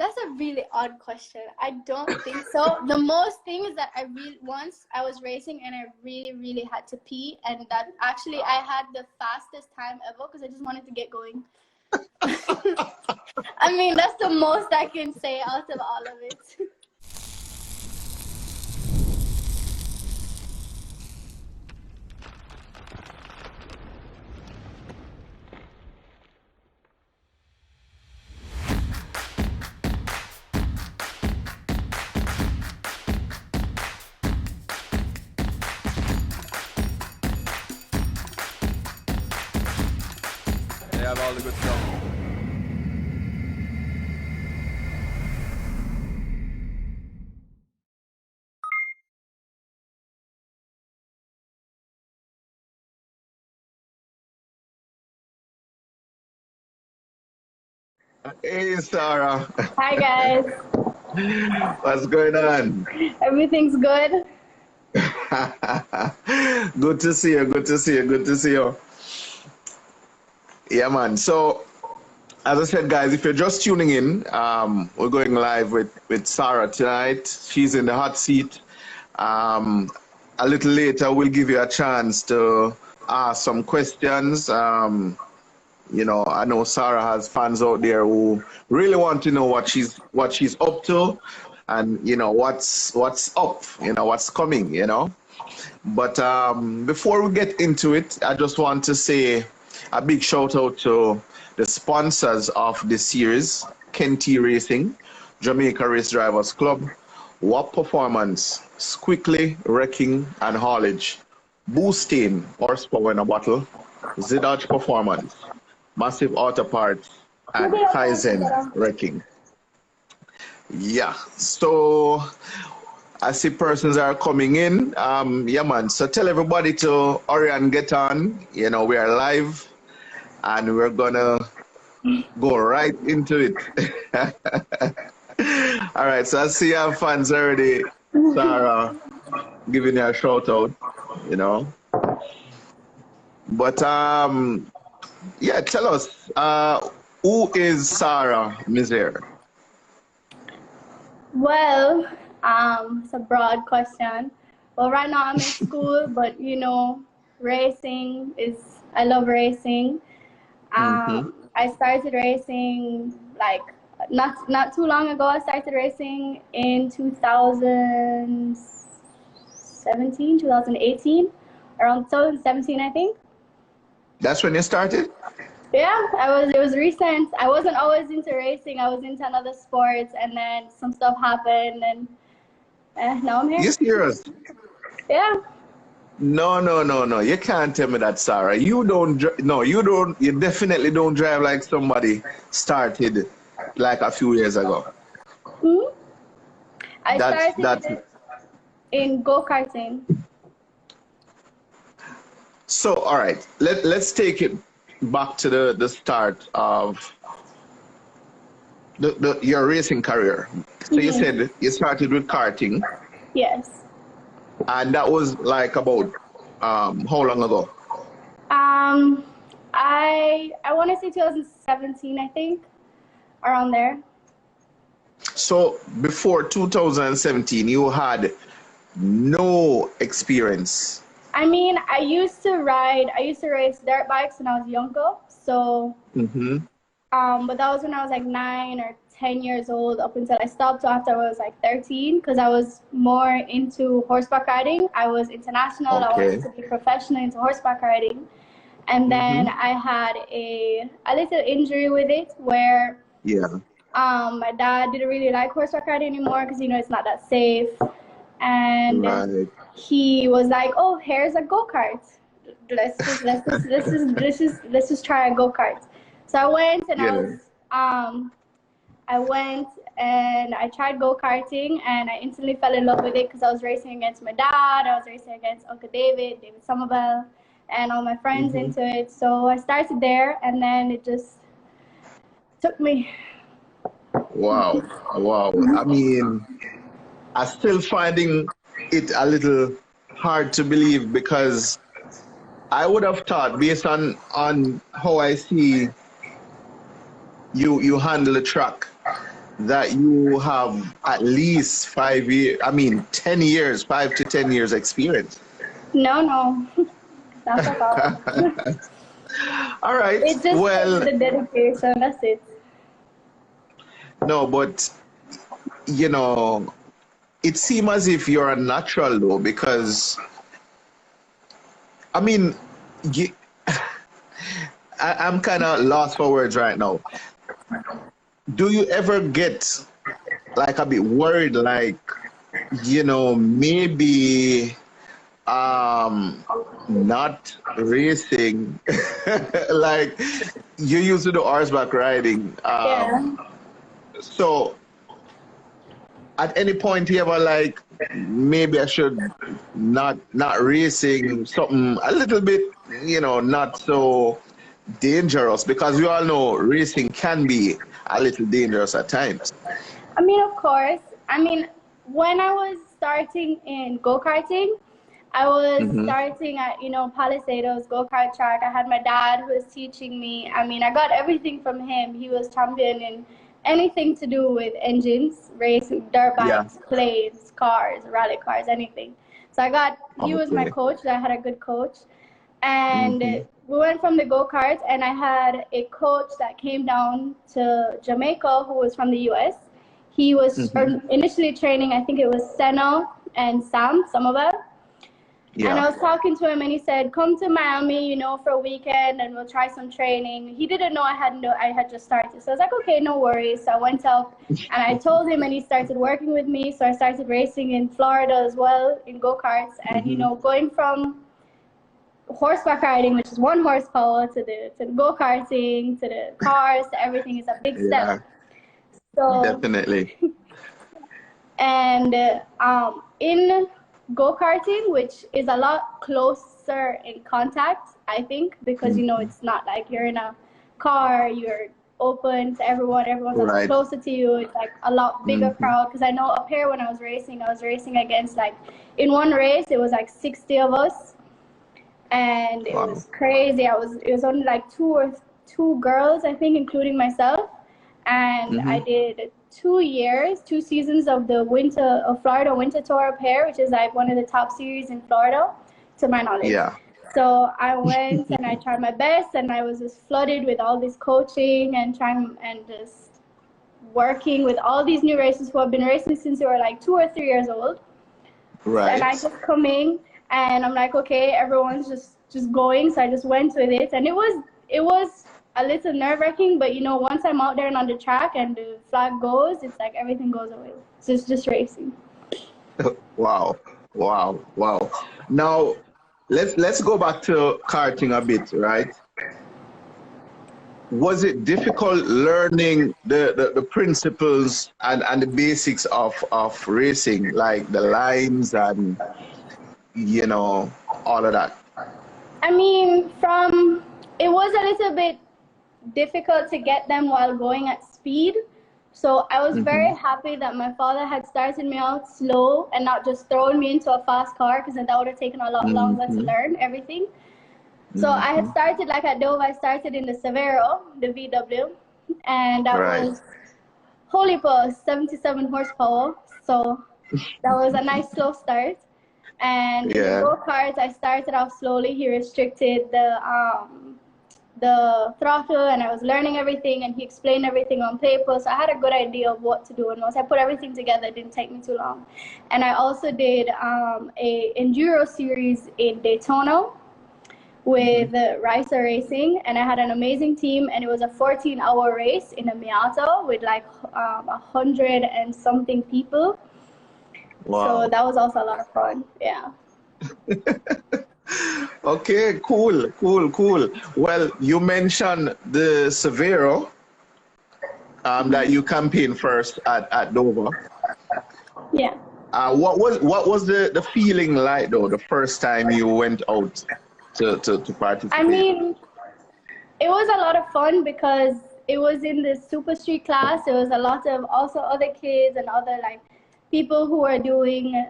That's a really odd question. I don't think so. The most thing is that once I was racing and I really had to pee, and that actually I had the fastest time ever because I just wanted to get going. I mean, that's the most I can say out of all of it. They have all the good stuff. Hey, Sara. Hi, guys. What's going on? Everything's good. Good to see you. Good to see you. Good to see you. Yeah, man. So, as I said, guys, if you're just tuning in, we're going live with Sara tonight. She's in the hot seat. A little later, we'll give you a chance to ask some questions. You know, I know Sara has fans out there who really want to know what she's up to, and you know what's up, you know what's coming, you know. But before we get into it, I just want to say a big shout out to the sponsors of the series: Kenty Racing, Jamaica Race Drivers Club, WAP Performance, Squickly Wrecking and Haulage, Boosting Horsepower in a Bottle, Zidage Performance, Massive Auto Parts, and Kaizen Wrecking. Yeah, so I see persons are coming in. Yeah, man. So tell everybody to hurry and get on. You know, we are live and we're gonna go right into it. All right, so I see our fans already, Sara, giving you a shout out, you know. But yeah, tell us, who is Sara Misir? Well, it's a broad question. Well, right now I'm in school, but you know, I love racing. I started racing like not too long ago. I started racing in 2018, around 2017, I think. That's when you started? Yeah, it was recent. I wasn't always into racing. I was into another sports, and then some stuff happened, and now I'm here. You serious? Yeah. No. You can't tell me that, Sara. You definitely don't drive like somebody started like a few years ago. I started in go-karting. So, all right, let's take it back to the start of your racing career. So you said you started with karting. Yes. And that was like about how long ago? I want to say 2017, I think, around there. So before 2017, you had no experience. I mean, I used to race dirt bikes when I was younger. So, but that was when I was like 9 or 10 years old up until I stopped after I was like 13 because I was more into horseback riding. I was international. I wanted to be professional into horseback riding. And then I had a little injury with it where my dad didn't really like horseback riding anymore because, you know, it's not that safe. And he was like, "Oh, here's a go-kart. Let's just try a go-kart." So I went and I tried go-karting, and I instantly fell in love with it because I was racing against my dad, I was racing against Uncle David Somerville, and all my friends into it. So I started there, and then it just took me. Wow. I mean, I'm still finding it a little hard to believe because I would have thought, based on how I see you handle the track, that you have at least 5 years, 10 years, 5 to 10 years experience. No, not at all. All right. It just takes Well, the dedication. That's it. no, but you know, it seems as if you're a natural though, because I mean, you, I'm kind of lost for words right now. Do you ever get like a bit worried, like, maybe not racing, like you used to do horseback riding, Yeah. so at any point you ever like, maybe I should not racing something a little bit, not so dangerous, because we all know racing can be a little dangerous at times. I mean, of course. I mean, when I was starting in go-karting, I was Mm-hmm. starting at, Palisado's go-kart track. I had my dad who was teaching me. I mean, I got everything from him. He was champion in anything to do with engines, racing, dirt Yeah. bikes, planes, cars, rally cars, anything. So he was my Okay. coach. I had a good coach. And Mm-hmm. we went from the go-karts, and I had a coach that came down to Jamaica who was from the US. He was Mm-hmm. initially training, I think it was Senna and Sam, some of us. And Yeah. I was talking to him, and he said, "Come to Miami, for a weekend, and we'll try some training." He didn't know I had just started, so I was like, "Okay, no worries." So I went up, and I told him, and he started working with me. So I started racing in Florida as well in go-karts, and Mm-hmm. going from horseback riding, which is 1 horsepower, to the go-karting, to the cars, to everything, is a big step. Yeah, So, definitely. and in go-karting, which is a lot closer in contact, I think, because Mm-hmm. it's not like you're in a car, you're open to everyone's a lot Right. closer to you. It's like a lot bigger Mm-hmm. crowd, because I know up here when I was racing against, like, in one race it was like 60 of us, and it Wow. was crazy. It was only like two girls, I think, including myself, and I Mm-hmm. did 2 seasons of the Florida Winter Tour up here, which is like one of the top series in Florida, to my knowledge. Yeah. So I went and I tried my best, and I was just flooded with all this coaching and trying and just working with all these new racers who have been racing since they were like 2 or 3 years old. And I Right. just come in, and I'm like, okay, everyone's just going. So I just went with it, and it was a little nerve-wracking, but once I'm out there and on the track and the flag goes, it's like everything goes away. So it's just racing. Wow. Wow. Wow. Now, let's go back to karting a bit, right? Was it difficult learning the principles and the basics of racing, like the lines and all of that? I mean, it was a little bit difficult to get them while going at speed. So I was Mm-hmm. very happy that my father had started me out slow and not just throwing me into a fast car, because then that would have taken a lot longer to Mm-hmm. learn everything. So I had Mm-hmm. started, like at Dover, I started in the Severo, the VW, and that Right. was holy for 77 horsepower. So that was a nice slow start. And in the Yeah. go-karts, I started off slowly. He restricted the throttle, and I was learning everything, and he explained everything on paper. So I had a good idea of what to do, and once I put everything together, it didn't take me too long. And I also did a enduro series in Daytona with Ricer Racing, and I had an amazing team, and it was a 14-hour race in a Miata with like 100 and something people. So Wow. that was also a lot of fun. Yeah. Okay, cool, cool, cool. Well, you mentioned the Severo that you campaigned first at Dover. Yeah. What was the feeling like though the first time you went out to I participate? mean, it was a lot of fun because it was in the Super Street class. There was a lot of also other kids and other like people who were doing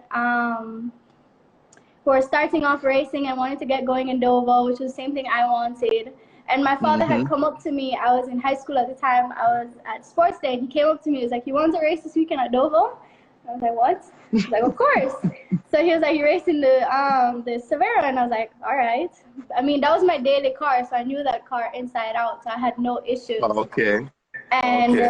who are starting off racing and wanted to get going in Dover, which was the same thing I wanted. And my father had come up to me. I was in high school at the time. I was at sports day, and he came up to me. He was like, "You want to race this weekend at Dovo?" I was like, "What?" I was like, "Of course." So he was like, "You're racing the Severo," and I was like, "All right." I mean, that was my daily car, so I knew that car inside out, so I had no issues. Okay. And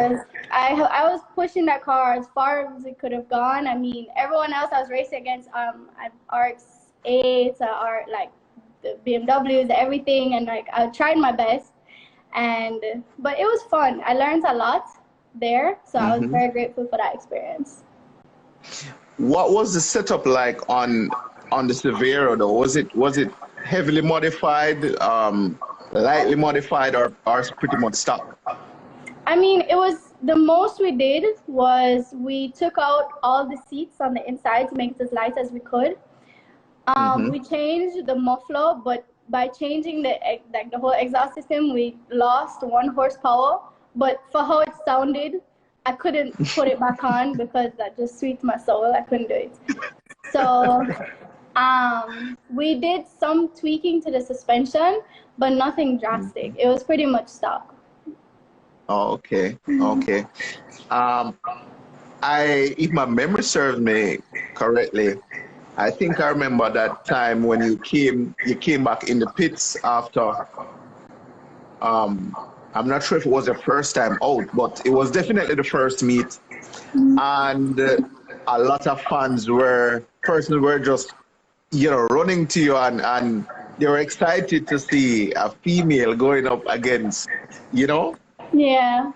I was pushing that car as far as it could have gone. I mean, everyone else I was racing against, RX-8, like the BMWs, everything, and like I tried my best. But it was fun. I learned a lot there, so I was very grateful for that experience. What was the setup like on the Severo though? Was it heavily modified, lightly modified, or pretty much stock? I mean, it was the most we did was we took out all the seats on the inside to make it as light as we could. We changed the muffler, but by changing the whole exhaust system, we lost 1 horsepower. But for how it sounded, I couldn't put it back on because that just sweet my soul. I couldn't do it. So we did some tweaking to the suspension, but nothing drastic. It was pretty much stock. Oh, okay. Okay. If my memory serves me correctly, I think I remember that time when you came back in the pits after. I'm not sure if it was the first time out, but it was definitely the first meet, and a lot of fans were just running to you, and they were excited to see a female going up against Yeah.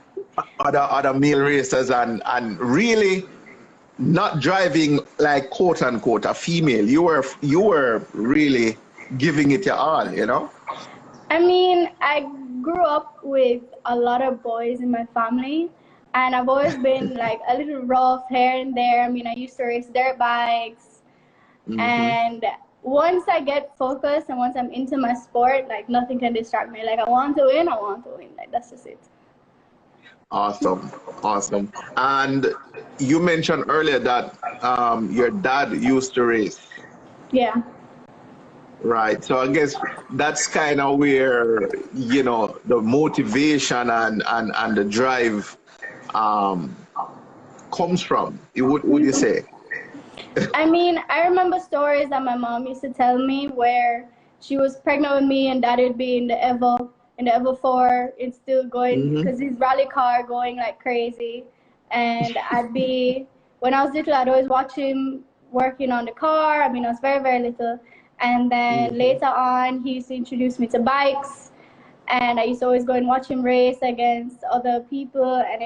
other male racers, and really not driving like quote unquote a female. You were really giving it your all, I mean, I grew up with a lot of boys in my family, and I've always been like a little rough here and there. I mean, I used to race dirt bikes, and once I get focused and once I'm into my sport, like nothing can distract me. Like I want to win. Like that's just it. Awesome. And you mentioned earlier that your dad used to race. Yeah. Right. So I guess that's kind of where, the motivation and the drive comes from. Would you say? I mean, I remember stories that my mom used to tell me where she was pregnant with me and dad would be in the Evo 4 and still going because his rally car going like crazy. And when I was little, I'd always watch him working on the car. I mean, I was very, very little. And then later on, he used to introduce me to bikes. And I used to always go and watch him race against other people. And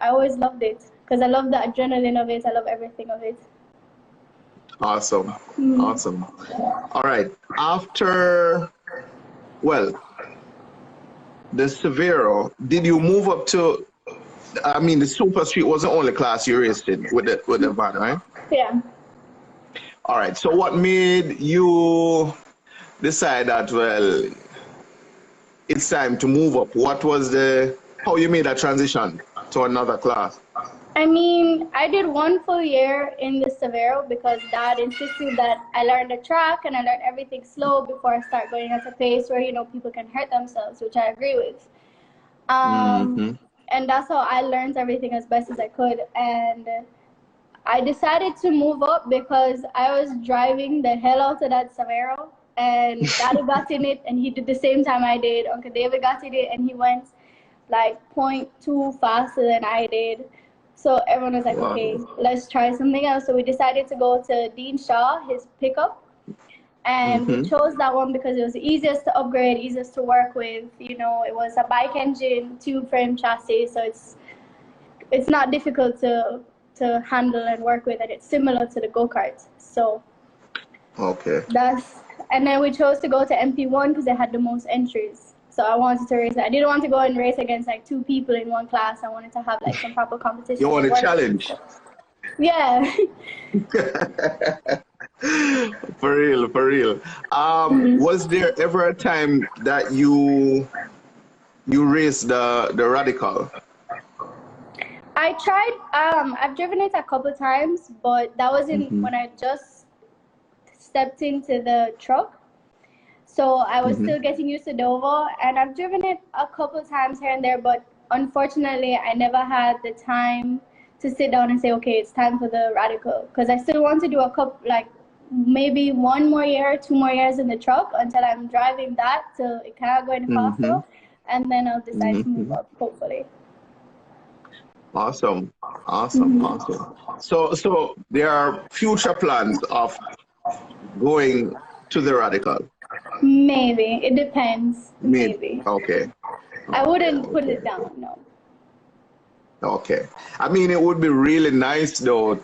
I always loved it because I love the adrenaline of it. I love everything of it. Awesome. Awesome. All right. After, the Severo, did you move up to, the Super Street was the only class you raced in with the van, right? Yeah. All right. So what made you decide that, it's time to move up? What was how you made that transition to another class? I mean, I did 1 full year in the Severo because dad insisted that I learn the track and I learn everything slow before I start going at a pace where, people can hurt themselves, which I agree with. And that's how I learned everything as best as I could. And I decided to move up because I was driving the hell out of that Severo, and Daddy got in it, and he did the same time I did. Uncle David got in it, and he went like 0.2 faster than I did. So everyone was like, okay, let's try something else. So we decided to go to Dean Shaw, his pickup, and we chose that one because it was the easiest to upgrade, easiest to work with. It was a bike engine, 2-frame chassis, so it's not difficult to handle and work with, and it's similar to the go-kart. So and then we chose to go to MP1 because they had the most entries. So I wanted to race. I didn't want to go and race against like 2 people in one class. I wanted to have like some proper competition. You want a challenge? Yeah. For real. Was there ever a time that you raced the Radical? I tried. I've driven it a couple times, but that was when I just stepped into the truck. So I was still getting used to the oval, and I've driven it a couple times here and there, but unfortunately I never had the time to sit down and say, okay, it's time for the Radical, because I still want to do a couple, like maybe 1 more year, 2 more years in the truck until I'm driving that till it cannot go any faster, and then I'll decide to move up, hopefully. Awesome. So there are future plans of going to the Radical? Maybe. It depends. Maybe. Okay. I wouldn't put it down, no. Okay. I mean, it would be really nice, though,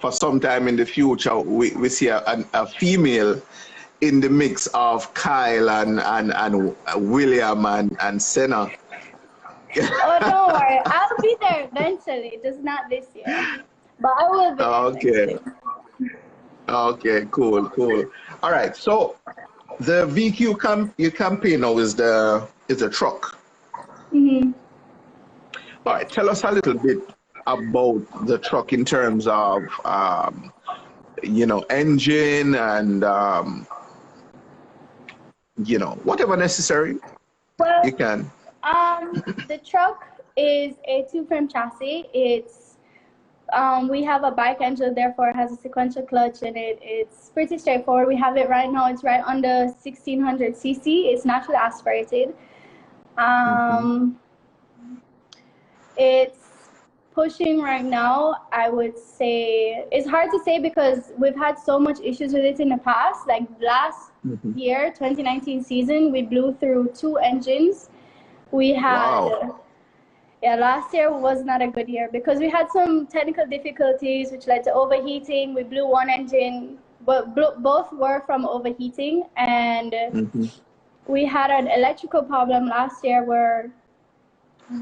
for some time in the future, we see a female in the mix of Kyle and William and Senna. Oh, don't worry. I'll be there eventually, just not this year. But I will be there next year. Okay, cool. All right, so the VQ your campaign now is the truck. All right, tell us a little bit about the truck in terms of engine and whatever necessary. Well, you can. The truck is a 2-frame chassis. It's we have a bike engine, therefore it has a sequential clutch in it. It's pretty straightforward. We have it right now. It's right under 1600 cc. It's naturally aspirated. It's pushing right now, I would say. It's hard to say because we've had so much issues with it in the past. Like last year, 2019 season, we blew through 2 engines. We had, last year was not a good year because we had some technical difficulties which led to overheating. We blew 1 engine, but both were from overheating. And we had an electrical problem last year where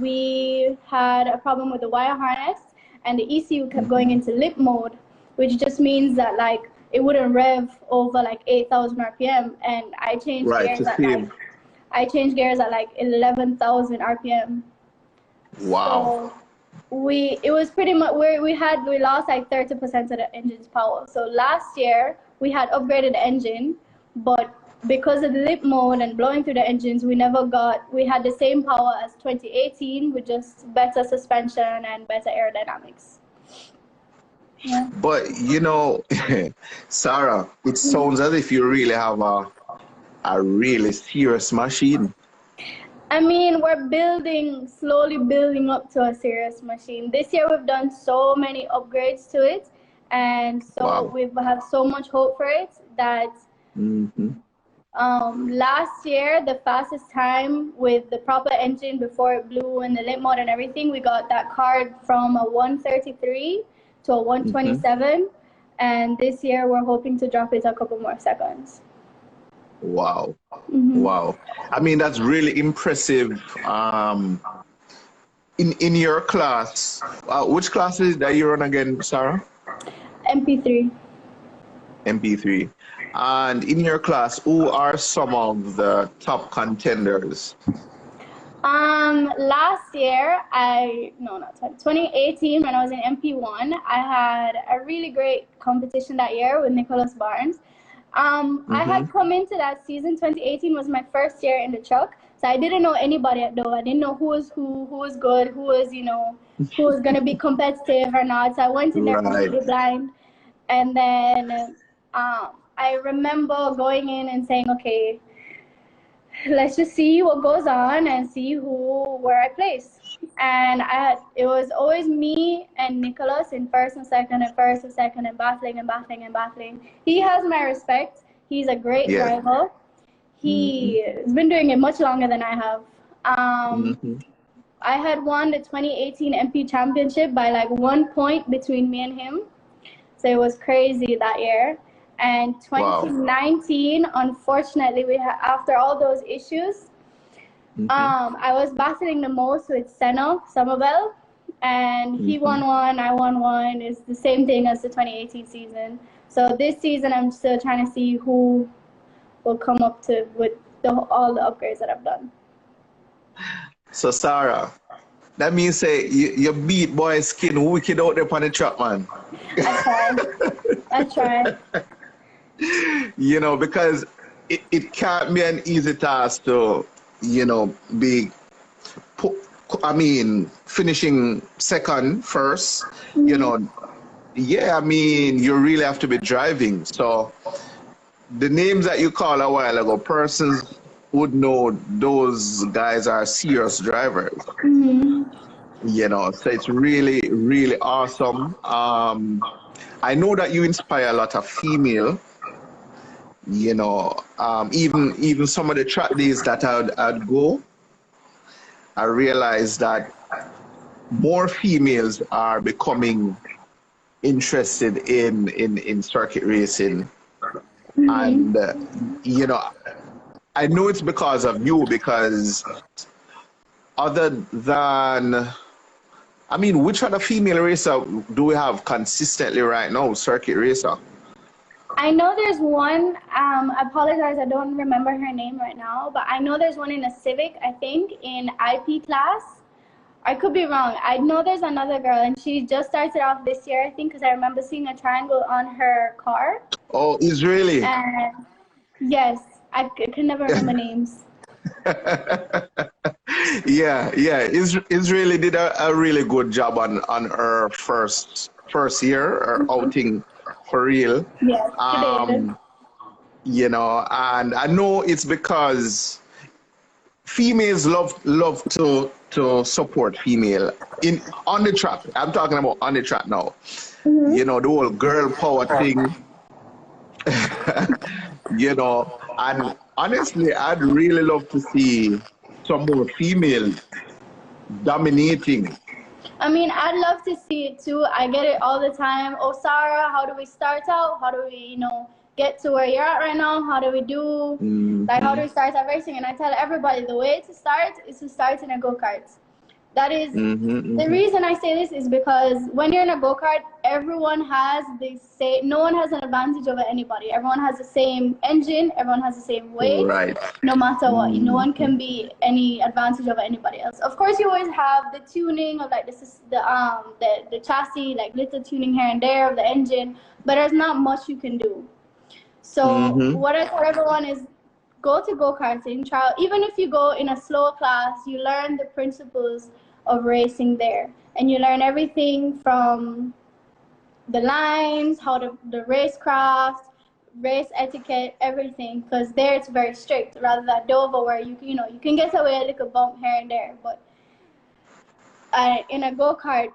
we had a problem with the wire harness and the ECU kept going into lip mode, which just means that like it wouldn't rev over like 8,000 RPM. And I changed gears at like 11,000 RPM. Wow. So it was pretty much we lost like 30% of the engine's power. So last year we had upgraded the engine, but because of the lip mode and blowing through the engines, we had the same power as 2018 with just better suspension and better aerodynamics. Yeah. But Sarah, it sounds as if you really have a really serious machine. I mean, we're slowly building up to a serious machine. This year we've done so many upgrades to it, and so we have so much hope for it that last year, the fastest time with the proper engine before it blew and the lip mode and everything, we got that card from a 133 to a 127. And this year, we're hoping to drop it a couple more seconds. Wow. Wow. I mean, that's really impressive. In your class, which class is that you run again, Sarah? MP3. MP3. And in your class, who are some of the top contenders? Last year, 2018, when I was in MP1, I had a really great competition that year with Nicholas Barnes. I had come into that season. 2018 was my first year in the truck, so I didn't know anybody at Doe. I didn't know who was good, who was going to be competitive or not. So I went in there completely blind, and then I remember going in and saying, okay, let's just see what goes on and see where I place. And it was always me and Nicholas in first and second and battling. He has my respect. He's a great driver. He has been doing it much longer than I have. I had won the 2018 MP championship by like 1 point between me and him. So it was crazy that year. And 2019, unfortunately, after all those issues, I was battling the most with Senna Somerville, and he won 1, I won 1. It's the same thing as the 2018 season. So this season, I'm still trying to see who will come up with all the upgrades that I've done. So Sarah, that means say you beat boy skin wicked out there on the track, man. I tried. Because it can't be an easy task to, be, finishing second, first, yeah, you really have to be driving. So the names that you called a while ago, persons would know those guys are serious drivers. So it's really, really awesome. I know that you inspire a lot of female, even some of the track days that I'd go, I realized that more females are becoming interested in circuit racing. And, I know it's because of you, because other than, which other female racer do we have consistently right now, circuit racer? I know there's one, I apologize, I don't remember her name right now, but I know there's one in a Civic, I think, in IP class. I could be wrong. I know there's another girl, and she just started off this year, I think, because I remember seeing a triangle on her car. Oh, Israeli. And yes, I can never remember names. Yeah. Israeli did a really good job on her first year, her outing for real. Yes, she did. And I know it's because females love to support female on the track. I'm talking about on the track now. The whole girl power thing. And honestly, I'd really love to see some more females dominating. I'd love to see it too. I get it all the time. Oh, Sarah, how do we start out? How do we, get to where you're at right now? How do we do? Like, how do we start our racing? And I tell everybody the way to start is to start in a go-kart. That is, the reason I say this is because when you're in a go-kart, everyone has the same, no one has an advantage over anybody. Everyone has the same engine, everyone has the same weight, right. No matter what. No one can be any advantage over anybody else. Of course, you always have the tuning of like the chassis, like little tuning here and there of the engine, but there's not much you can do. So what I tell everyone is go to go-karting, try. Even if you go in a slower class, you learn the principles of racing there. And you learn everything from the lines, how the racecraft, race etiquette, everything. Because there it's very strict, rather than Dover where you can get away a little bump here and there. But in a go-kart,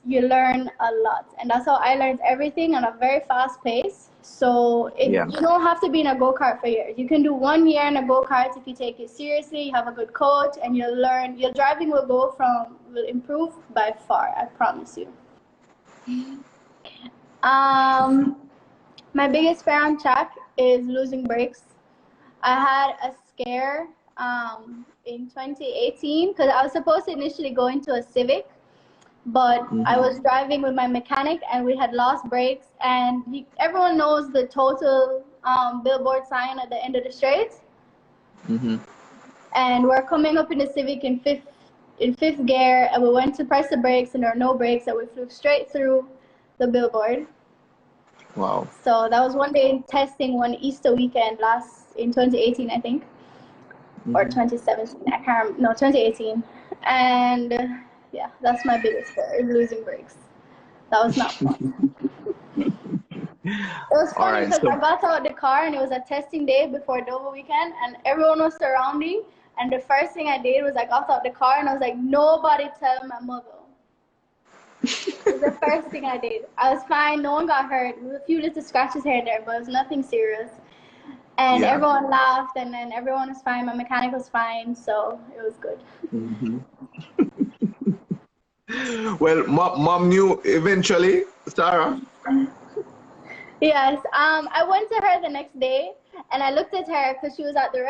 you learn a lot. And that's how I learned everything on a very fast pace. So you don't have to be in a go-kart for years. You can do 1 year in a go-kart if you take it seriously, you have a good coach, and you'll learn. Your driving will improve by far, I promise you. My biggest fear on track is losing brakes. I had a scare in 2018 because I was supposed to initially go into a Civic, but I was driving with my mechanic and we had lost brakes, and everyone knows the total billboard sign at the end of the straight. And we're coming up in the Civic in fifth gear, and we went to press the brakes and there are no brakes, and we flew straight through the billboard. Wow. So that was one day testing, one Easter weekend in 2018, I think, or 2017, I can't remember, no, 2018. And yeah, that's my biggest fear, losing brakes. That was not fun. It was funny because I got out of the car and it was a testing day before Dover weekend, and everyone was surrounding, and the first thing I did was I got out of the car and I was like, nobody tell my mother. It was the first thing I did. I was fine, no one got hurt. There was a few little scratches here and there, but it was nothing serious. And everyone laughed, and then everyone was fine. My mechanic was fine, so it was good. Well, mom knew eventually, Sarah. Yes, I went to her the next day, and I looked at her because she was at her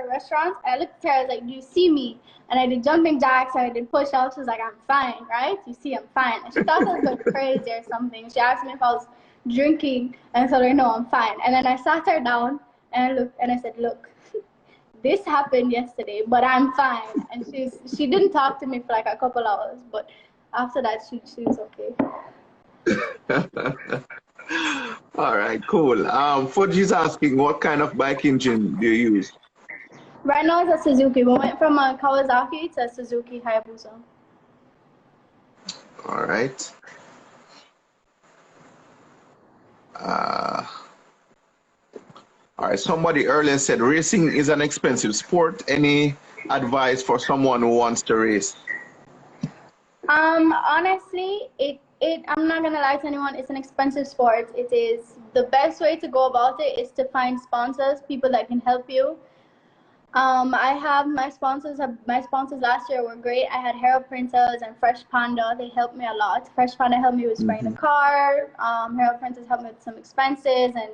restaurant. And I looked at her, I was like, "Do you see me?" And I did jumping jacks, and I did push-ups. She was like, "I'm fine, right? You see, I'm fine." And she thought I was going crazy or something. She asked me if I was drinking, and I told her, "No, I'm fine." And then I sat her down, and I looked, and I said, "Look, this happened yesterday, but I'm fine." And she didn't talk to me for like a couple hours, but after that, she was okay. All right, cool. Fudgy's asking, what kind of bike engine do you use? Right now it's a Suzuki. We went from a Kawasaki to a Suzuki Hayabusa. All right. All right. Somebody earlier said racing is an expensive sport. Any advice for someone who wants to race? Honestly, I'm not gonna lie to anyone. It's an expensive sport. It is. The best way to go about it is to find sponsors, people that can help you. I have my sponsors. My sponsors last year were great. I had Hero Printers and Fresh Panda. They helped me a lot. Fresh Panda helped me with spraying the car. Hero Printers helped me with some expenses, and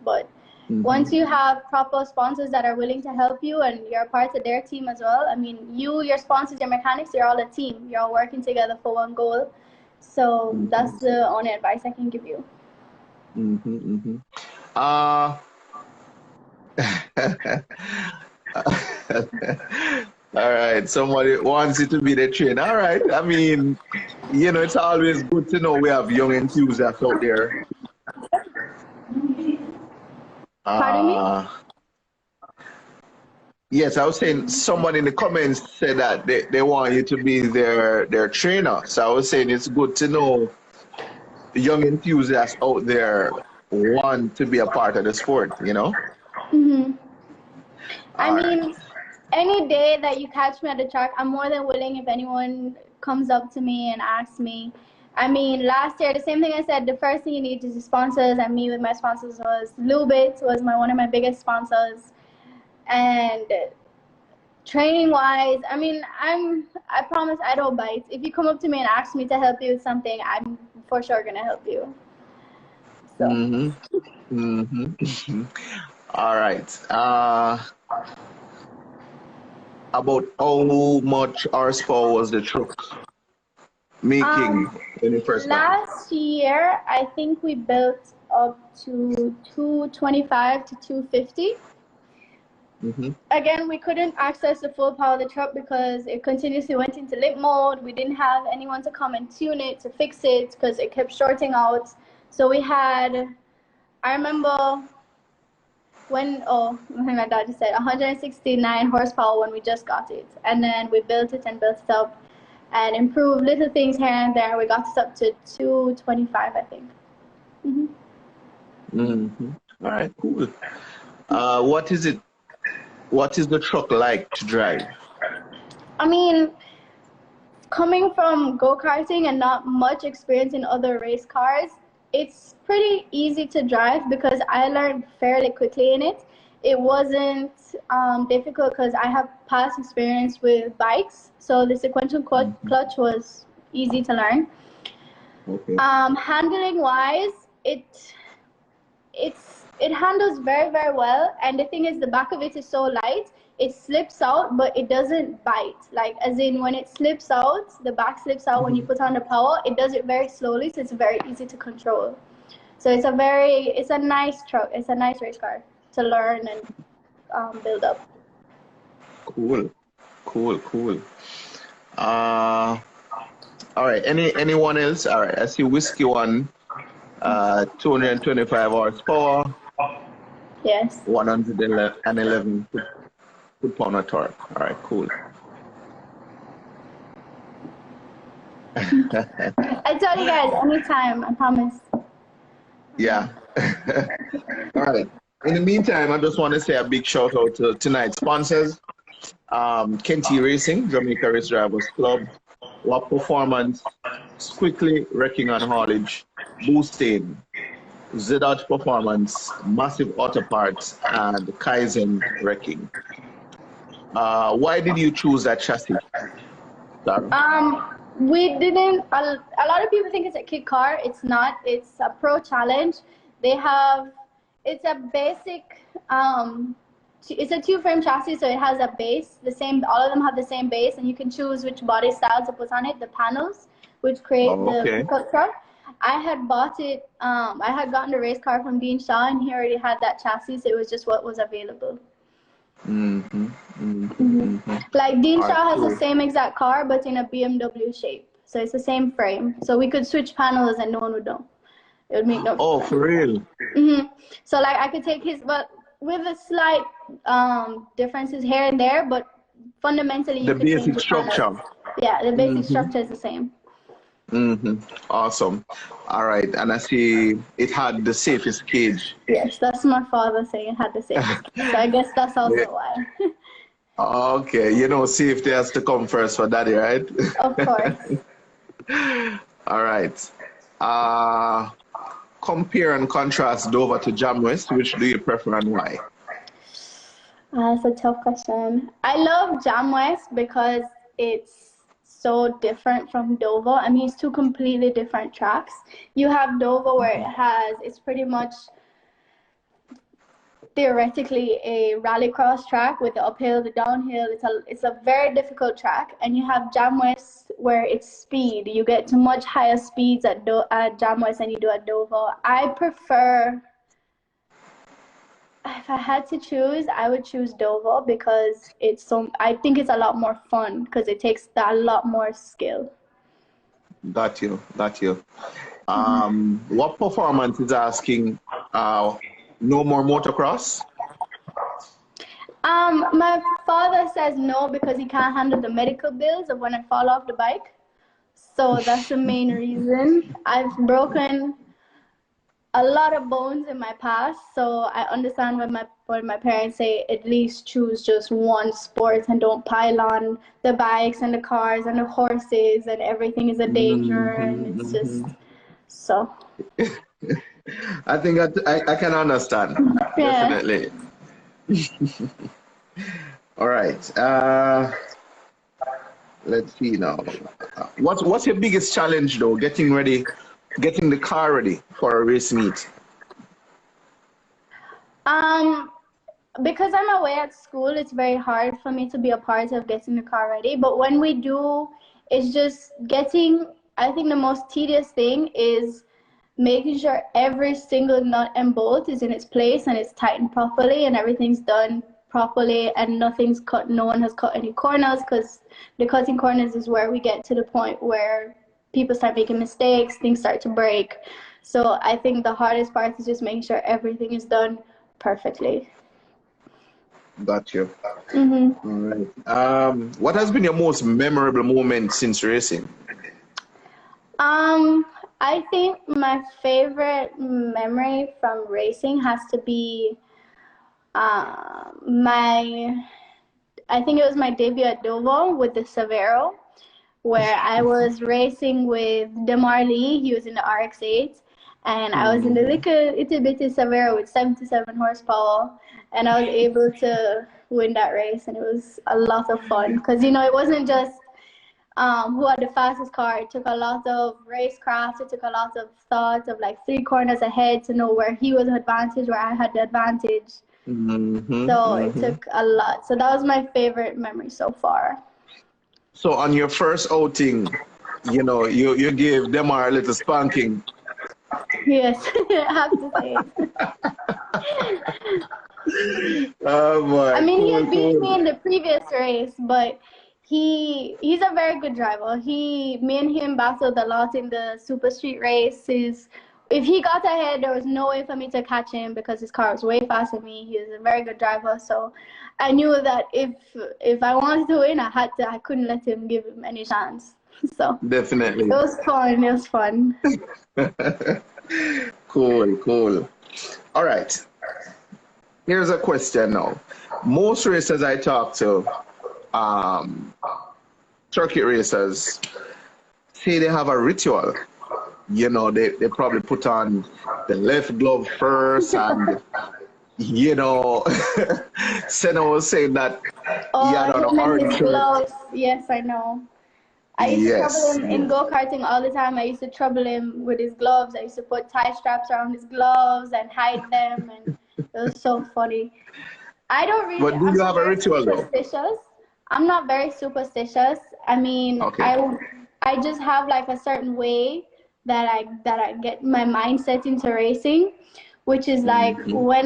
But once you have proper sponsors that are willing to help you, and you're a part of their team as well. I mean, your sponsors, your mechanics, you're all a team. You're all working together for one goal. So that's the only advice I can give you. All right, somebody wants you to be the trainer. All right, I mean, it's always good to know we have young enthusiasts out there. Pardon me? Yes, I was saying someone in the comments said that they want you to be their trainer. So I was saying it's good to know young enthusiasts out there want to be a part of the sport, I mean, any day that you catch me at the track, I'm more than willing if anyone comes up to me and asks me. I mean, last year, the same thing I said, the first thing you need is the sponsors, and me with my sponsors was Lubit, was one of my biggest sponsors. And training-wise, I mean, I promise I don't bite. If you come up to me and ask me to help you with something, I'm for sure going to help you. So. All right. About how much horsepower was the truck making when you first last year, I think we built up to 225 to 250. Again, we couldn't access the full power of the truck because it continuously went into limp mode. We didn't have anyone to come and tune it, to fix it, because it kept shorting out. So we had, I remember when my dad just said 169 horsepower when we just got it. And then we built it up and improved little things here and there. We got it up to 225, I think. All right, cool. What is the truck like to drive? I mean, coming from go-karting and not much experience in other race cars, it's pretty easy to drive because I learned fairly quickly in it. It wasn't difficult because I have past experience with bikes, so the sequential clutch was easy to learn. Okay. Handling-wise, it handles very, very well, and the thing is the back of it is so light, it slips out, but it doesn't bite. Like, as in when it slips out, the back slips out when you put on the power, it does it very slowly, so it's very easy to control. So it's a nice truck, it's a nice race car to learn and build up. Cool. All right, anyone else? All right, I see Whiskey One, 225 horsepower. Yes. 111 foot-pound of torque. All right, cool. I tell you guys anytime, I promise. Yeah. All right. In the meantime, I just want to say a big shout out to tonight's sponsors. Kenty Racing, Jamaica Race Drivers Club, WAP Performance, Quickly Wrecking and Haulage, Boosting, ZDodge Performance, Massive Auto Parts, and Kaizen Wrecking. Why did you choose that chassis, Sarah? We didn't. A lot of people think it's a kit car. It's not. It's a Pro Challenge. It's a basic. It's a two-frame chassis, so it has a base. All of them have the same base, and you can choose which body style to put on it. The panels, which create the pickup truck. I had bought it. I had gotten the race car from Dean Shaw, and he already had that chassis, so it was just what was available. Like Dean Shaw has the same exact car, but in a BMW shape. So it's the same frame. So we could switch panels, and no one would know. It would make no Oh, difference. for real? So like I could take his, but with a slight differences here and there, but fundamentally you The could change basic the kind structure. of, yeah, the basic structure is the same. Awesome. All right. And I see it had the safest cage. Yes, that's my father saying it had the safest cage. So I guess that's also why. Okay. You know, safety has to come first for daddy, right? Of course. All right. Uh, Compare and contrast Dover to Jam West. Which do you prefer and why? That's a tough question. I love Jam West because it's so different from Dover. I mean, it's two completely different tracks. You have Dover where it's pretty much theoretically a rallycross track with the uphill, the downhill. It's a very difficult track. And you have Jam West where it's speed. You get to much higher speeds at Jam West than you do at Dover. I prefer, if I had to choose, I would choose Dover because I think it's a lot more fun because it takes a lot more skill. Got you. What performance is asking? No more motocross? My father says no because he can't handle the medical bills of when I fall off the bike. So that's the main reason. I've broken a lot of bones in my past, so I understand when my parents say at least choose just one sport and don't pile on the bikes and the cars and the horses and everything is a danger and it's just so. I think I can understand. Yeah. Definitely. All right. Let's see now. What's your biggest challenge though? Getting the car ready for a race meet? Because I'm away at school, it's very hard for me to be a part of getting the car ready. But when we do, it's just I think the most tedious thing is making sure every single nut and bolt is in its place and it's tightened properly and everything's done properly and nothing's cut. No one has cut any corners because the cutting corners is where we get to the point where people start making mistakes, things start to break. So I think the hardest part is just making sure everything is done perfectly. Got you. All right. What has been your most memorable moment since racing? I think my favorite memory from racing has to be I think it was my debut at Dover with the Severo, where I was racing with Demar Lee. He was in the RX-8, and I was in the little itty bitty Severo with 77 horsepower, and I was able to win that race, and it was a lot of fun because it wasn't just who had the fastest car. It took a lot of racecraft. It took a lot of thought of like 3 corners ahead to know where he was the advantage, where I had the advantage. So it took a lot. So that was my favorite memory so far. So on your first outing, you gave Demar a little spanking. Yes, I have to say it. Oh boy. I mean, he had beat me in the previous race, but he's a very good driver. Me and him battled a lot in the super street races. If he got ahead, there was no way for me to catch him because his car was way faster than me. He was a very good driver, so I knew that if I wanted to win, I couldn't let him give him any chance. So definitely. It was fun. Cool. All right. Here's a question now. Most racers I talk to, circuit racers, say they have a ritual. They probably put on the left glove first and, Senna was saying that he had on an orange shirt. Gloves. Yes, I know. I used to trouble him in go-karting all the time. I used to trouble him with his gloves. I used to put tie straps around his gloves and hide them, and it was so funny. I don't really. But do you have a ritual though? I'm not very superstitious. I mean, I just have like a certain way that I get my mindset into racing, which is like when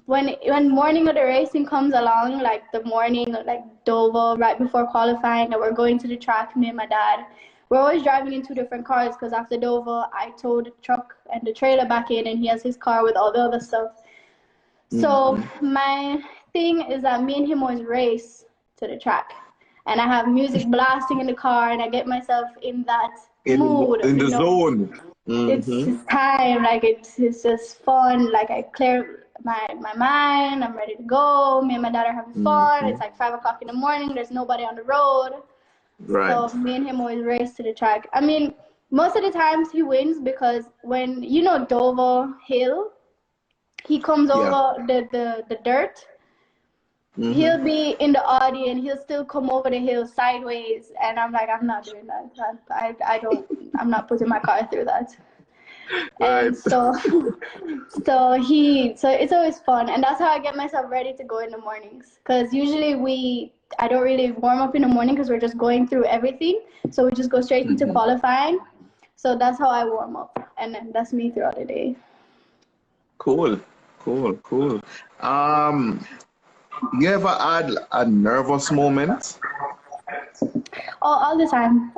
morning of the racing comes along, like the morning, like Dover, right before qualifying, and we're going to the track, me and my dad, we're always driving in two different cars because after Dover, I towed the truck and the trailer back in, and he has his car with all the other stuff. So my thing is that me and him always race to the track, and I have music blasting in the car, and I get myself in that mood. In the zone. It's time, like it's just fun. Like I clear my mind, I'm ready to go. Me and my dad are having fun. It's like 5 o'clock in the morning. There's nobody on the road. Right. So me and him always race to the track. I mean, most of the times he wins because when Dover Hill, he comes over the dirt. He'll be in the Audi and he'll still come over the hill sideways, and I'm like, I'm not doing that. I'm not putting my car through that. Right. And so it's always fun, and that's how I get myself ready to go in the mornings. Because usually I don't really warm up in the morning because we're just going through everything. So we just go straight into qualifying. So that's how I warm up, and then that's me throughout the day. Cool. You ever had a nervous moment? Oh, all the time.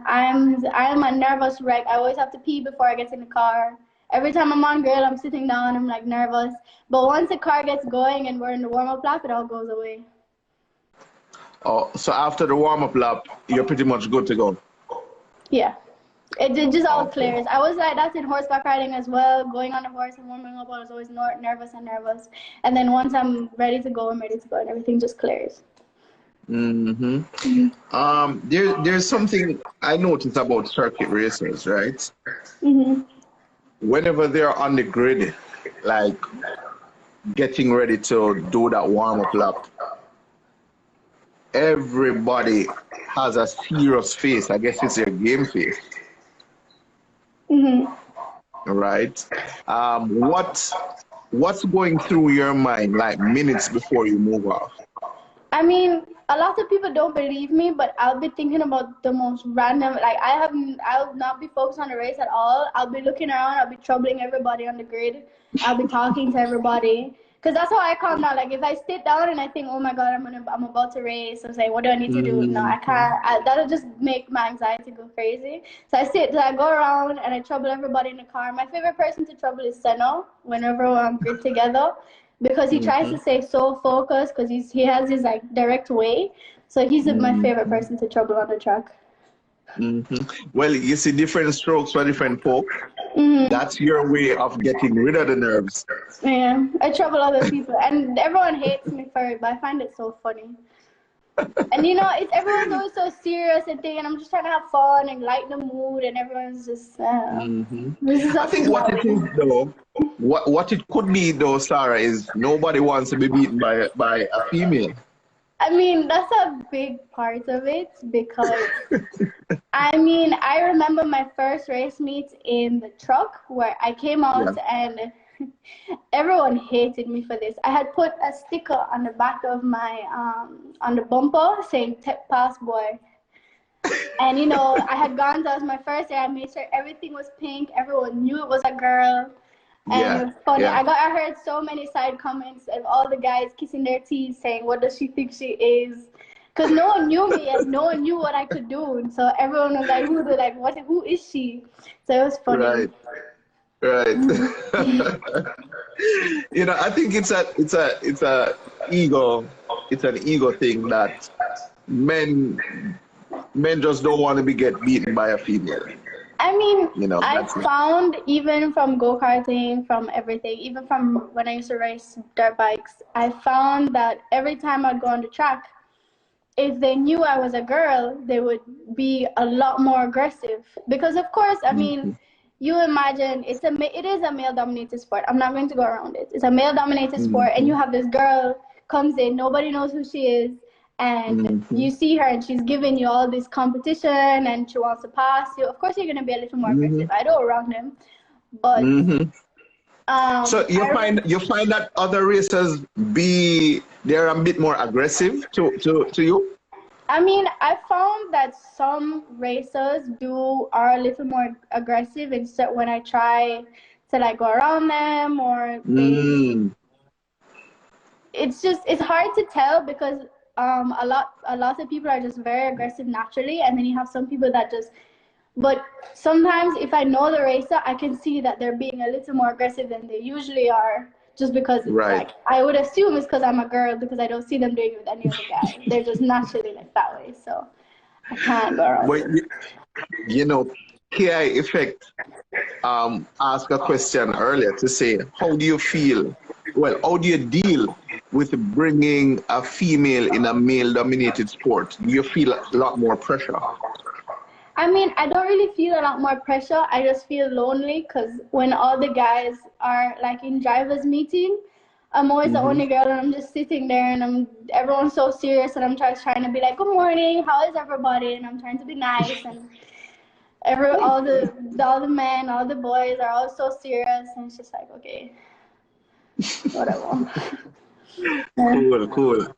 I'm a nervous wreck. I always have to pee before I get in the car. Every time I'm on grill, I'm sitting down, I'm like nervous. But once the car gets going and we're in the warm-up lap, it all goes away. Oh, so after the warm-up lap, you're pretty much good to go? Yeah. It just all clears. I was like that in horseback riding as well. Going on the horse and warming up, I was always nervous. And then once I'm ready to go, and everything just clears. There's something I noticed about circuit racers, right? Whenever they're on the grid, like getting ready to do that warm-up lap, everybody has a serious face. I guess it's their game face. Right? What's going through your mind like minutes before you move off? I mean, a lot of people don't believe me, but I'll be thinking about the most random, like I'll not be focused on the race at all. I'll be looking around, I'll be troubling everybody on the grid. I'll be talking to everybody. Because that's how I calm down. Like if I sit down and I think, oh my God, I'm about to race. I'm saying, what do I need to do? No, I can't. That'll just make my anxiety go crazy. So I go around and I trouble everybody in the car. My favorite person to trouble is Seno whenever we're on grid together, because he tries to stay so focused because he has his like direct way. So he's my favorite person to trouble on the track. Well, you see, different strokes for different folk. That's your way of getting rid of the nerves. Yeah, I trouble other people, and everyone hates me for it, but I find it so funny. And everyone's always so serious and thing, and I'm just trying to have fun and lighten the mood, and everyone's just. I think what it is though, what it could be though, Sarah, is nobody wants to be beaten by a female. I mean, that's a big part of it because, I remember my first race meet in the truck where I came out and everyone hated me for this. I had put a sticker on the back of my, on the bumper saying, "Tech Pass Boy." And, I had gone, that was my first day. I made sure everything was pink. Everyone knew it was a girl. And it was funny. I heard so many side comments of all the guys kissing their teeth saying, what does she think she is? Because no one knew me and no one knew what I could do. And so everyone was like, who is she? So it was funny. Right. I think it's an ego thing that men just don't want to get beaten by a female. I mean, I found even from go-karting, from everything, even from when I used to race dirt bikes, I found that every time I'd go on the track, if they knew I was a girl, they would be a lot more aggressive. Because of course, you imagine it is a male-dominated sport. I'm not going to go around it. It's a male-dominated sport, and you have this girl comes in, nobody knows who she is. And you see her and she's giving you all this competition and she wants to pass you. Of course, you're going to be a little more aggressive. I don't around them. But so you find that other racers they're a bit more aggressive to you? I mean, I found that some racers are a little more aggressive, and so when I try to go around them or it's hard to tell because a lot of people are just very aggressive naturally, and then you have some people that just. But sometimes if I know the racer, I can see that they're being a little more aggressive than they usually are, just because like I would assume it's because I'm a girl, because I don't see them doing it with any other guy. They're just naturally like that way, so I can't go around. Well, you know, KI Effect asked a question earlier to say, how do you feel? Well, how do you deal with bringing a female in a male-dominated sport? Do you feel a lot more pressure? I mean, I don't really feel a lot more pressure. I just feel lonely because when all the guys are like in drivers meeting, I'm always the only girl, and I'm just sitting there, and everyone's so serious, and I'm just trying to be like, good morning, how is everybody? And I'm trying to be nice, and all the men, all the boys are all so serious, and it's just like, okay, whatever. Cool.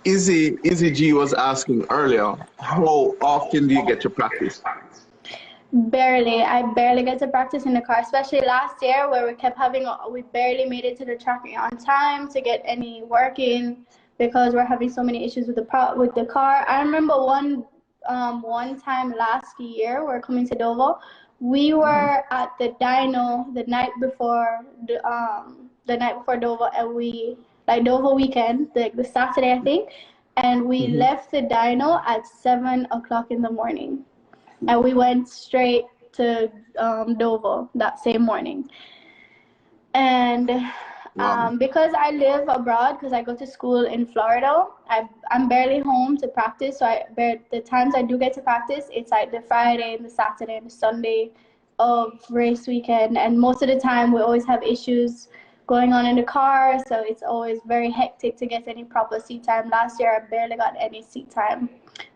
Izzy G was asking earlier, how often do you get to practice? Barely. I barely get to practice in the car, especially last year where we barely made it to the track on time to get any work in because we're having so many issues with the car. I remember one time last year, we're coming to Dover. We were at the dyno the night before Dover, and we Dover weekend, the Saturday I think, and we left the dyno at 7 o'clock in the morning, and we went straight to Dover that same morning. And because I live abroad, because I go to school in Florida, I'm barely home to practice. So the times I do get to practice, it's like the Friday and the Saturday and the Sunday of race weekend. And most of the time we always have issues going on in the car, so it's always very hectic to get any proper seat time. Last year I barely got any seat time,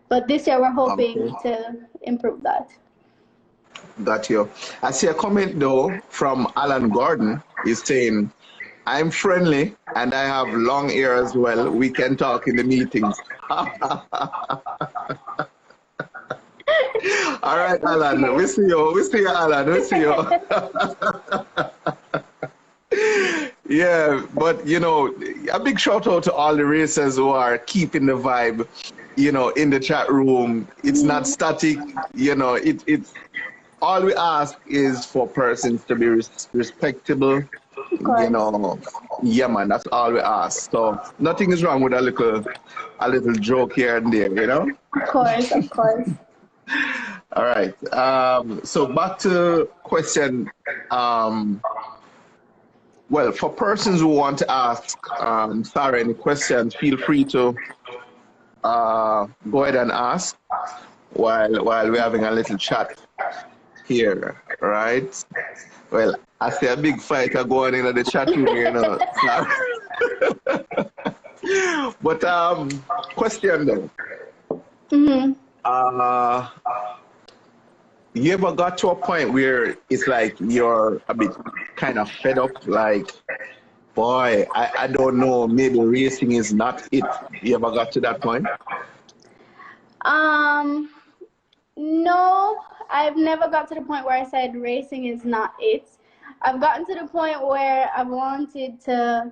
but this year we're hoping to improve that. Got you. I see a comment though from Alan Gordon. He's saying, I'm friendly and I have long hair as well. We can talk in the meetings. All right, Alan. We see you, Alan. We see you. Yeah, but a big shout out to all the racers who are keeping the vibe, in the chat room. It's not static, it's all we ask is for persons to be respectable, yeah man, that's all we ask. So nothing is wrong with a little joke here and there, Of course. All right, so back to question. Well, for persons who want to ask Sara any questions, feel free to go ahead and ask while we're having a little chat here, right? Well, I see a big fighter going in the chat room, But question though. You ever got to a point where it's like you're a bit kind of fed up, like, boy, I don't know, maybe racing is not it? You ever got to that point? No, I've never got to the point where I said racing is not it. I've gotten to the point where I wanted to,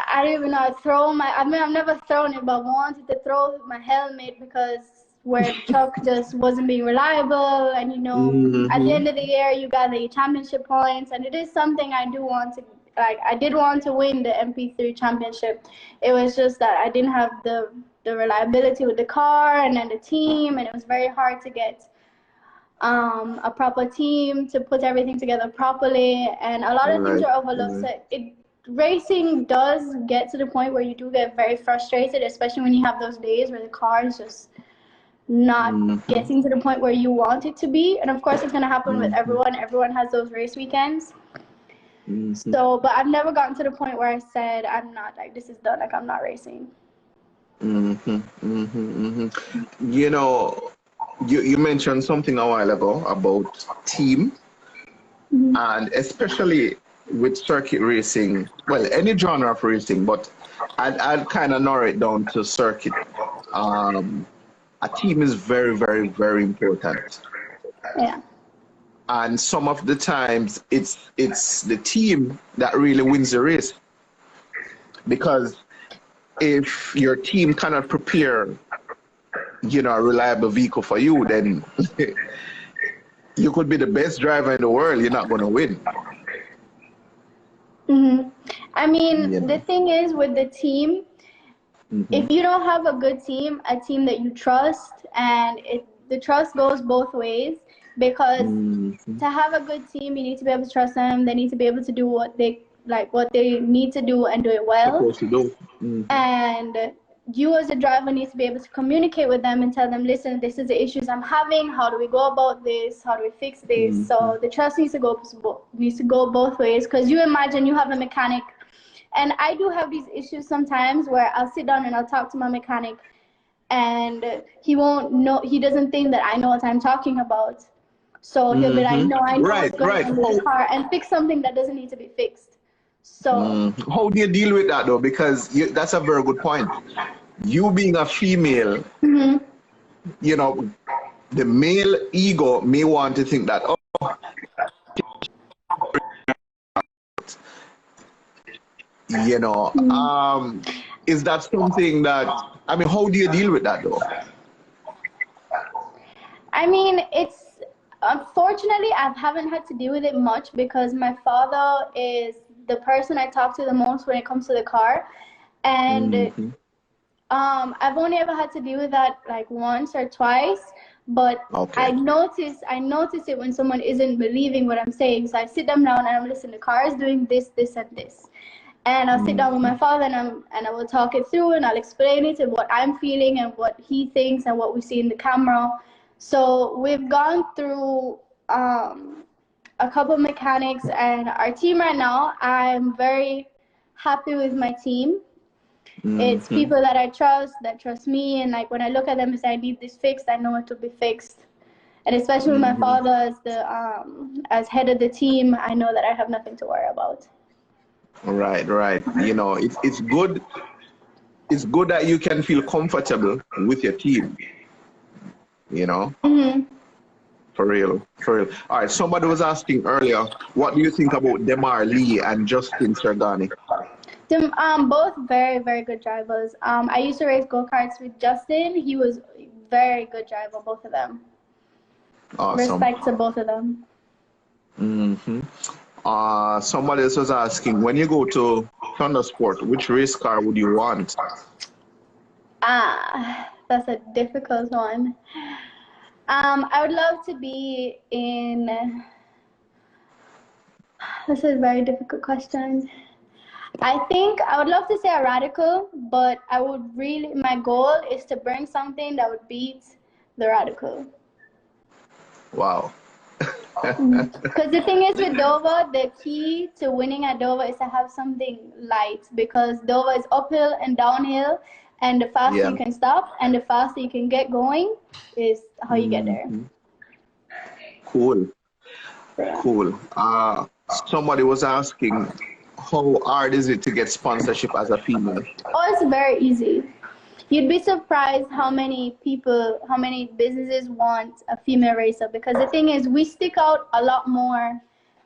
I don't even know, I've never thrown it, but I wanted to throw my helmet because where the truck just wasn't being reliable, and at the end of the year you got the championship points, and it is something I do want to, I did want to win the MP3 championship. It was just that I didn't have the reliability with the car and then the team, and it was very hard to get a proper team to put everything together properly, and a lot of things are overlooked. So racing does get to the point where you do get very frustrated, especially when you have those days where the car is just not getting to the point where you want it to be. And of course it's going to happen with everyone has those race weekends. So, but I've never gotten to the point where I said I'm not, like, this is done, like I'm not racing. You mentioned something a while ago about team, and especially with circuit racing, well, any genre of racing, but I'd kind of narrow it down to circuit. A team is very, very, very important. Yeah. And some of the times it's the team that really wins the race. because if your team cannot prepare, a reliable vehicle for you, then you could be the best driver in the world. You're not going to win. I mean, the thing is with the team, if you don't have a good team, a team that you trust, and the trust goes both ways, because to have a good team, you need to be able to trust them. They need to be able to do what they need to do and do it well. And you as a driver need to be able to communicate with them and tell them, listen, this is the issues I'm having. How do we go about this? How do we fix this? So the trust needs to go both ways, because you imagine you have a mechanic. And I do have these issues sometimes where I'll sit down and I'll talk to my mechanic, and he doesn't think that I know what I'm talking about. So he'll be like, no, I know what's going on with the car, and fix something that doesn't need to be fixed. So how do you deal with that though? Because that's a very good point. You being a female, the male ego may want to think that, is that something that, how do you deal with that though? I mean, unfortunately, I haven't had to deal with it much, because my father is the person I talk to the most when it comes to the car. And I've only ever had to deal with that like once or twice. But I notice it when someone isn't believing what I'm saying. So I sit them down and I'm listening, the car is doing this, this, and this. And I'll sit down with my father and I will talk it through, and I'll explain it and what I'm feeling and what he thinks and what we see in the camera. So we've gone through a couple of mechanics, and our team right now, I'm very happy with my team. It's people that I trust, that trust me, and like when I look at them and say I need this fixed, I know it will be fixed. And especially with my father as head of the team, I know that I have nothing to worry about. Right. It's good. It's good that you can feel comfortable with your team. For real. All right. Somebody was asking earlier, what do you think about Demar Lee and Justin Sergani? Both very, very good drivers. I used to race go-karts with Justin. He was a very good driver, both of them. Awesome. Respect to both of them. Somebody else was asking, when you go to Thundersport, which race car would you want? That's a difficult one. I would love to be in... This is a very difficult question. I think I would love to say a Radical, but my goal is to bring something that would beat the Radical. Wow. Because the thing is with Dover, the key to winning at Dover is to have something light, because Dover is uphill and downhill, and the faster you can stop and the faster you can get going is how you get there. Cool. Somebody was asking, how hard is it to get sponsorship as a female? Oh, it's very easy. You'd be surprised how many businesses want a female racer, because the thing is, we stick out a lot more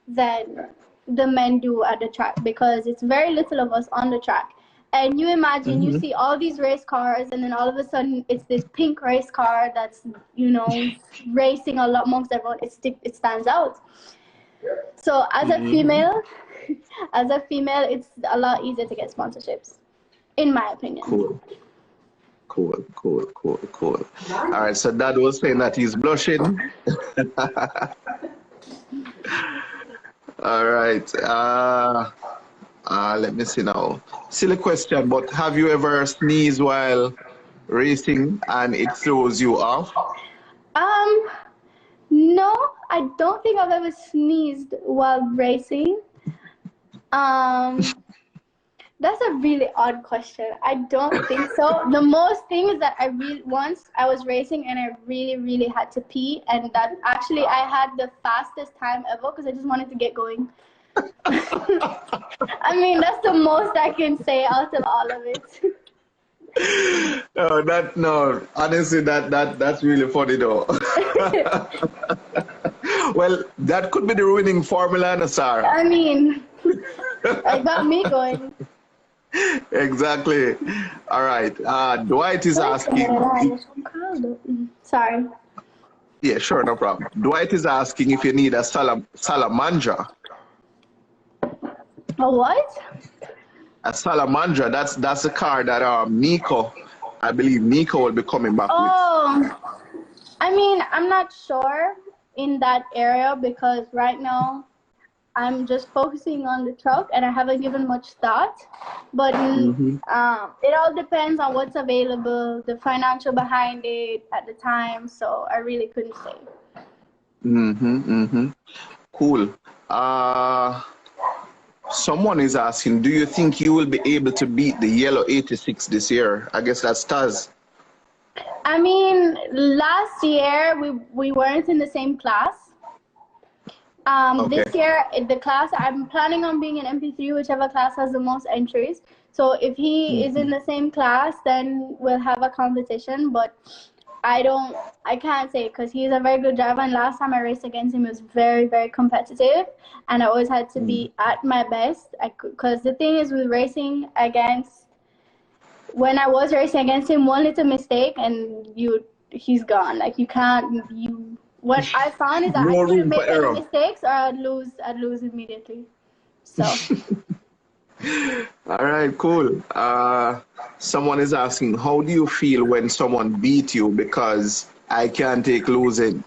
than the men do at the track, because it's very little of us on the track. And you imagine, you see all these race cars, and then all of a sudden it's this pink race car that's, racing a lot amongst everyone. It stands out. So as a female, it's a lot easier to get sponsorships, in my opinion. Cool. All right, so Dad was saying that he's blushing. All right. Let me see now. Silly question, but have you ever sneezed while racing and it throws you off? No, I don't think I've ever sneezed while racing. That's a really odd question. I don't think so. The most thing is that once I was racing and I really, really had to pee, and that actually I had the fastest time ever because I just wanted to get going. I mean, that's the most I can say out of all of it. No, honestly, that's really funny though. Well, that could be the winning formula, Sara. I mean, it got me going. Exactly. All right. Dwight is asking. Sorry. Yeah, sure, no problem. Dwight is asking if you need a salamandra. A what? A salamandra. That's the car that Nico, I believe Nico will be coming back with. Oh, I mean, I'm not sure in that area because right now I'm just focusing on the truck and I haven't given much thought. But it all depends on what's available, the financial behind it at the time. So I really couldn't say. Cool. Someone is asking, do you think you will be able to beat the yellow 86 this year? I guess that's Taz. I mean, last year we weren't in the same class. Okay. This year, the class, I'm planning on being in MP3, whichever class has the most entries. So if he is in the same class, then we'll have a competition. But I can't say because he's a very good driver. And last time I raced against him, it was very, very competitive. And I always had to be at my best. Because the thing is with racing against, when I was racing against him, one little mistake and he's gone. Like what I found is that No I couldn't room for make any error. mistakes or I'd lose immediately. So All right, cool. Someone is asking, how do you feel when someone beat you? Because I can't take losing.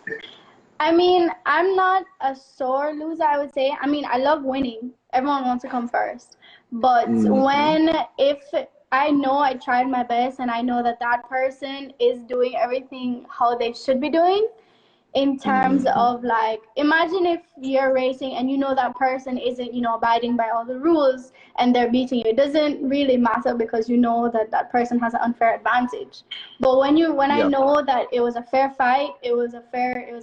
I mean, I'm not a sore loser, I would say. I mean, I love winning. Everyone wants to come first. But if I know I tried my best and I know that person is doing everything how they should be doing, in terms of like, imagine if you're racing and you know that person isn't, abiding by all the rules and they're beating you. It doesn't really matter because you know that person has an unfair advantage. But when I know that it was a fair fight, it was a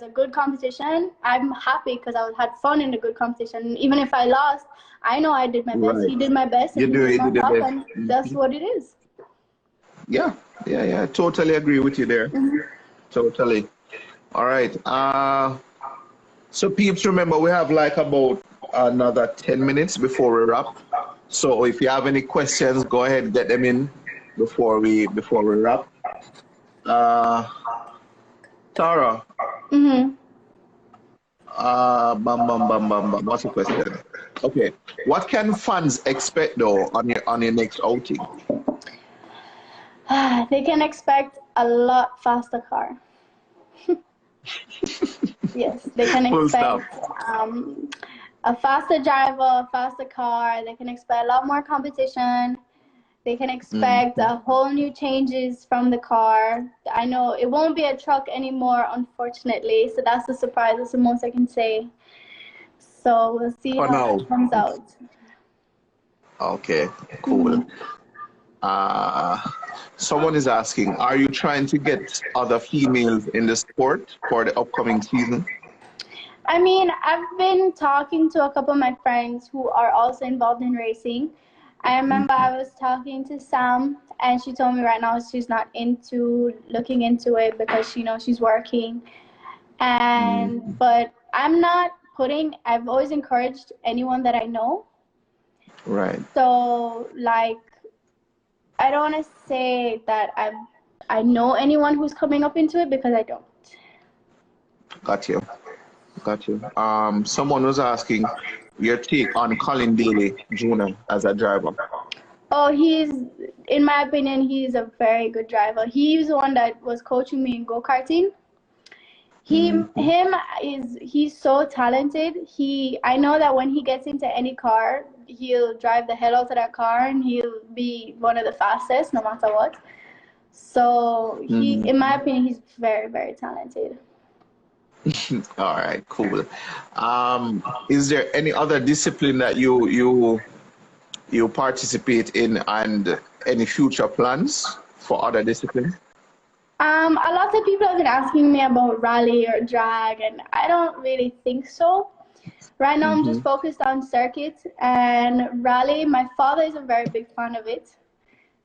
good competition, I'm happy because I had fun in the good competition. Even if I lost, I know I did my best. Right. He did my best and he did my top, and that's what it is. Yeah. I totally agree with you there. Totally. All right. So peeps, remember we have like about another 10 minutes before we wrap. So if you have any questions, go ahead and get them in before we wrap. Tara. What's the question? Okay. What can fans expect though on your next outing? They can expect a lot faster car. Yes, they can expect a faster driver, a faster car. They can expect a lot more competition. They can expect a whole new changes from the car. I know it won't be a truck anymore, unfortunately. So that's the surprise. That's the most I can say. So we'll see how that comes out. Okay, cool. Someone is asking, are you trying to get other females in the sport for the upcoming season? I mean, I've been talking to a couple of my friends who are also involved in racing. I remember I was talking to Sam, and she told me right now she's not looking into it because she's working. But I've always encouraged anyone that I know. Right. So like, I don't want to say that I know anyone who's coming up into it because I don't. Got you. Someone was asking your take on Colin Daly Jr. as a driver. Oh, in my opinion, he's a very good driver. He's the one that was coaching me in go-karting. He's so talented. I know that when he gets into any car, he'll drive the hell out of that car and he'll be one of the fastest no matter what. So in my opinion, he's very, very talented. All right, cool. Is there any other discipline that you participate in, and any future plans for other disciplines? A lot of people have been asking me about rally or drag, and I don't really think so. Right now, I'm just focused on circuit and rally. My father is a very big fan of it.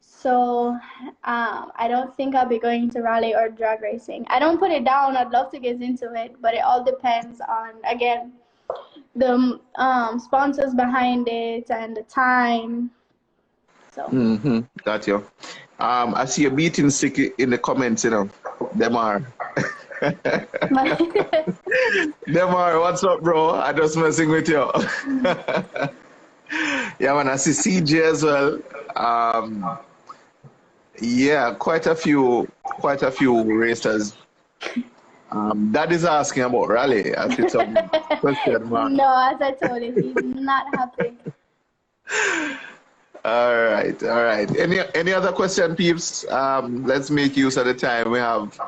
So I don't think I'll be going to rally or drag racing. I don't put it down. I'd love to get into it, but it all depends on, again, the sponsors behind it and the time. So. Got you. I see a beating stick in the comments, you know. Them are. Them are, what's up, bro? I just messing with you. Yeah, man, I see CJ as well. Yeah, quite a few racers. That is asking about rally. I see some question mark. No, as I told you, he's not happy. All right. Any other question, peeps? Let's make use of the time we have.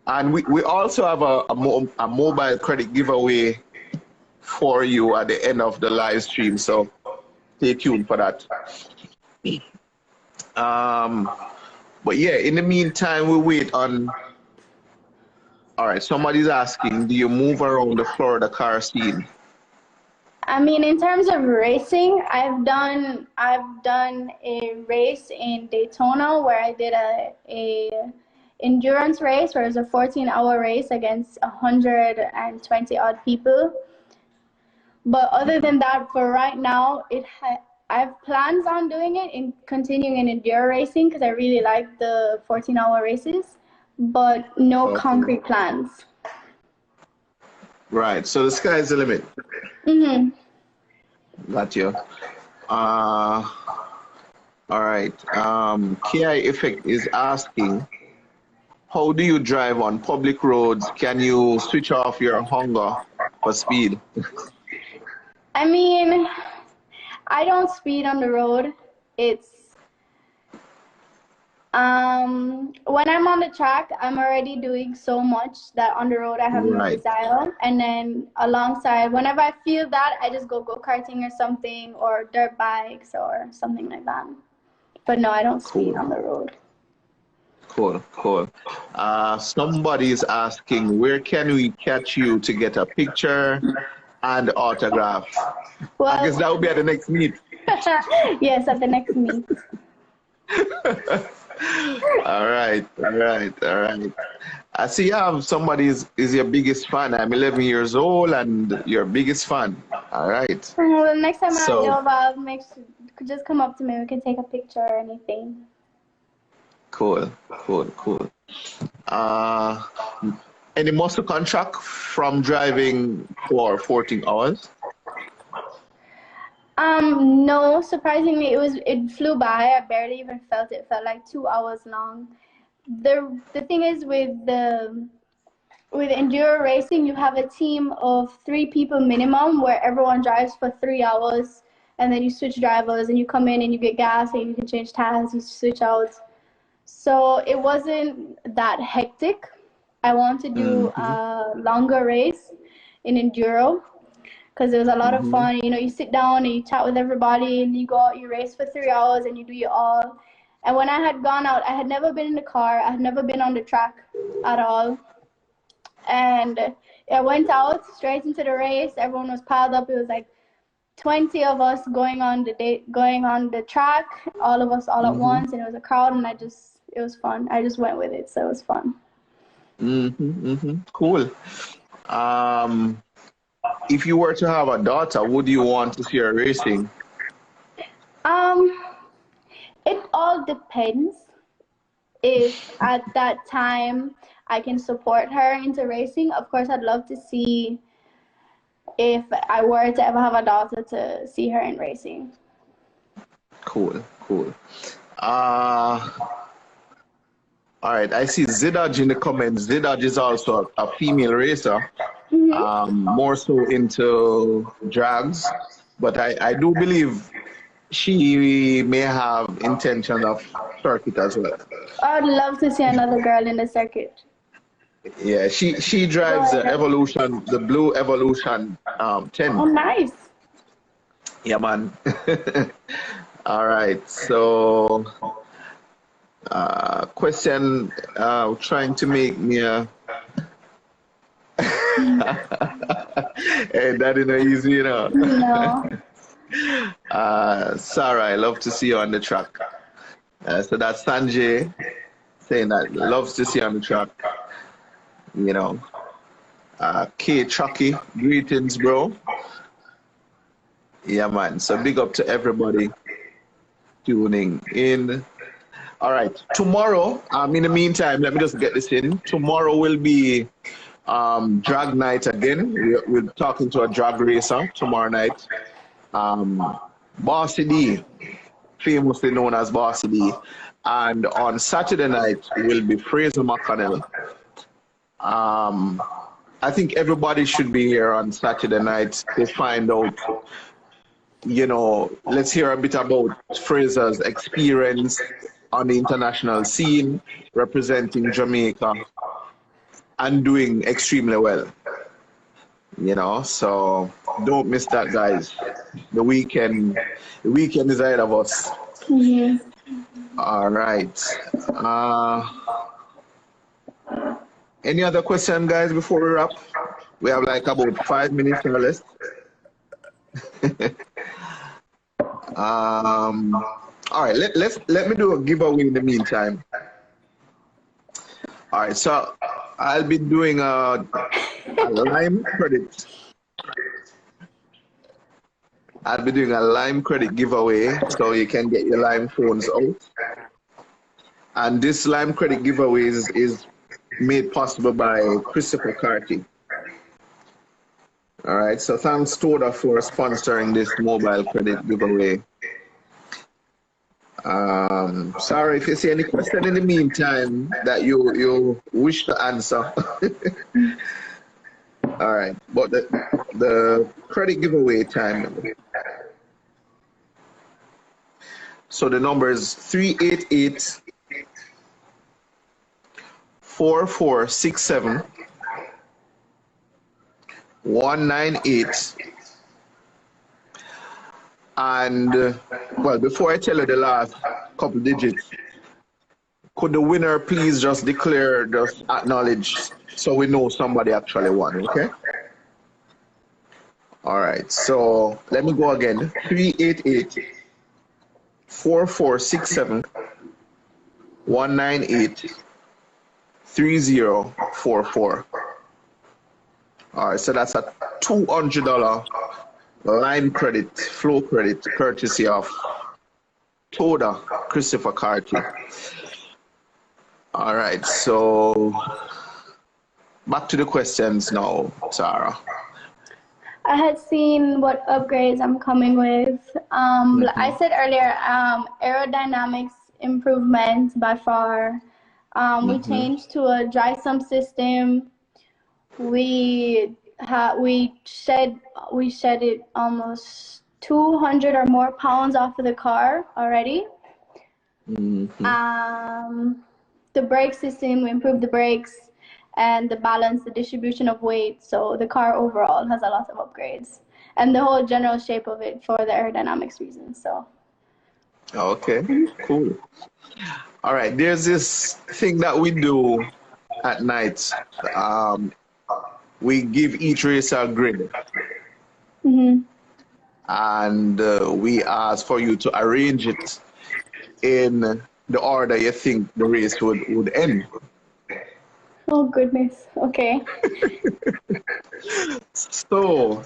And we also have a mobile credit giveaway for you at the end of the live stream. So stay tuned for that. But yeah, in the meantime, we wait on. All right, somebody's asking, do you move around the Florida car scene? I mean, in terms of racing, I've done a race in Daytona where I did a endurance race where it was a 14-hour race against 120 odd people. But other than that, for right now, I have plans on doing it and continuing in enduro racing because I really like the 14-hour races, but no concrete plans. Right. So the sky's the limit. Got you. All right. KI Effect is asking, how do you drive on public roads? Can you switch off your hunger for speed? I mean, I don't speed on the road. It's when I'm on the track, I'm already doing so much that on the road I have no desire. And then alongside, whenever I feel that, I just go karting or something, or dirt bikes or something like that. But no, I don't speed on the road. Cool. Somebody is asking, where can we catch you to get a picture and autograph? Well, I guess that will be at the next meet. Yes, at the next meet. All right. I see you have somebody is your biggest fan. I'm 11 years old and your biggest fan. All right. Well, next time I know about, just come up to me. We can take a picture or anything. Cool. Any muscle contract from driving for 14 hours? No, surprisingly, it flew by. I barely even felt it. It felt like 2 hours long. The thing is with enduro racing, you have a team of 3 people minimum where everyone drives for 3 hours, and then you switch drivers and you come in and you get gas and you can change tires, you switch out. So it wasn't that hectic. I want to do a longer race in enduro, because it was a lot of fun. You know, you sit down and you chat with everybody and you go out, you race for 3 hours and you do it all. And when I had gone out, I had never been in the car. I had never been on the track at all. And I went out straight into the race. Everyone was piled up. It was like 20 of us going on the track, all of us all at once. And it was a crowd, and it was fun. I just went with it. So it was fun. Cool. If you were to have a daughter, would you want to see her racing? It all depends. If at that time I can support her into racing, of course I'd love to see, if I were to ever have a daughter, to see her in racing. Cool. All right, I see Zidaj in the comments. Zidaj is also a female racer, more so into drags, but I do believe she may have intention of circuit as well. I'd love to see another girl in the circuit. Yeah, she drives the Evolution, the blue Evolution 10. Oh, nice. Yeah, man. All right, so question trying to make me a hey, that ain't easy, you know. No. Sara, I love to see you on the track. So that's Sanjay saying that loves to see you on the track. You know, K Chucky, greetings, bro. Yeah, man. So big up to everybody. tuning in. All right. Tomorrow, in the meantime, let me just get this in. Tomorrow will be drag night again. We're talking to a drag racer tomorrow night. Bossy D, famously known as Bossy D. And on Saturday night will be Fraser McConnell. I think everybody should be here on Saturday night to find out, let's hear a bit about Fraser's experience on the international scene, representing Jamaica and doing extremely well. So don't miss that, guys. The weekend is ahead of us. Mm-hmm. All right. Any other question, guys, before we wrap? We have like about 5 minutes or less. All right, let me do a giveaway in the meantime. All right, so I'll be doing a Lime credit. I'll be doing a Lime credit giveaway, so you can get your Lime phones out. And this Lime credit giveaway is made possible by Christopher Carty. All right, so thanks Toda for sponsoring this mobile credit giveaway. Sorry if you see any question in the meantime that you wish to answer. All right, but the credit giveaway time. So the number is 388 4467 198. And well, before I tell you the last couple digits, could the winner please just acknowledge so we know somebody actually won, okay? All right, so let me go again. 388 4467 198 3044. All right, so that's a $200 Lime credit, flow credit, courtesy of Toda Christopher Carty. All right, so back to the questions now, Sarah. I had seen what upgrades I'm coming with. I said earlier, aerodynamics improvements by far. We changed to a dry sump system. We shedded almost 200 or more pounds off of the car already. The brake system, we improved the brakes and the balance, the distribution of weight. So the car overall has a lot of upgrades, and the whole general shape of it for the aerodynamics reasons. So. Okay, cool. All right, there's this thing that we do at night. We give each racer a grid. And we ask for you to arrange it in the order you think the race would end. Oh, goodness. Okay. So,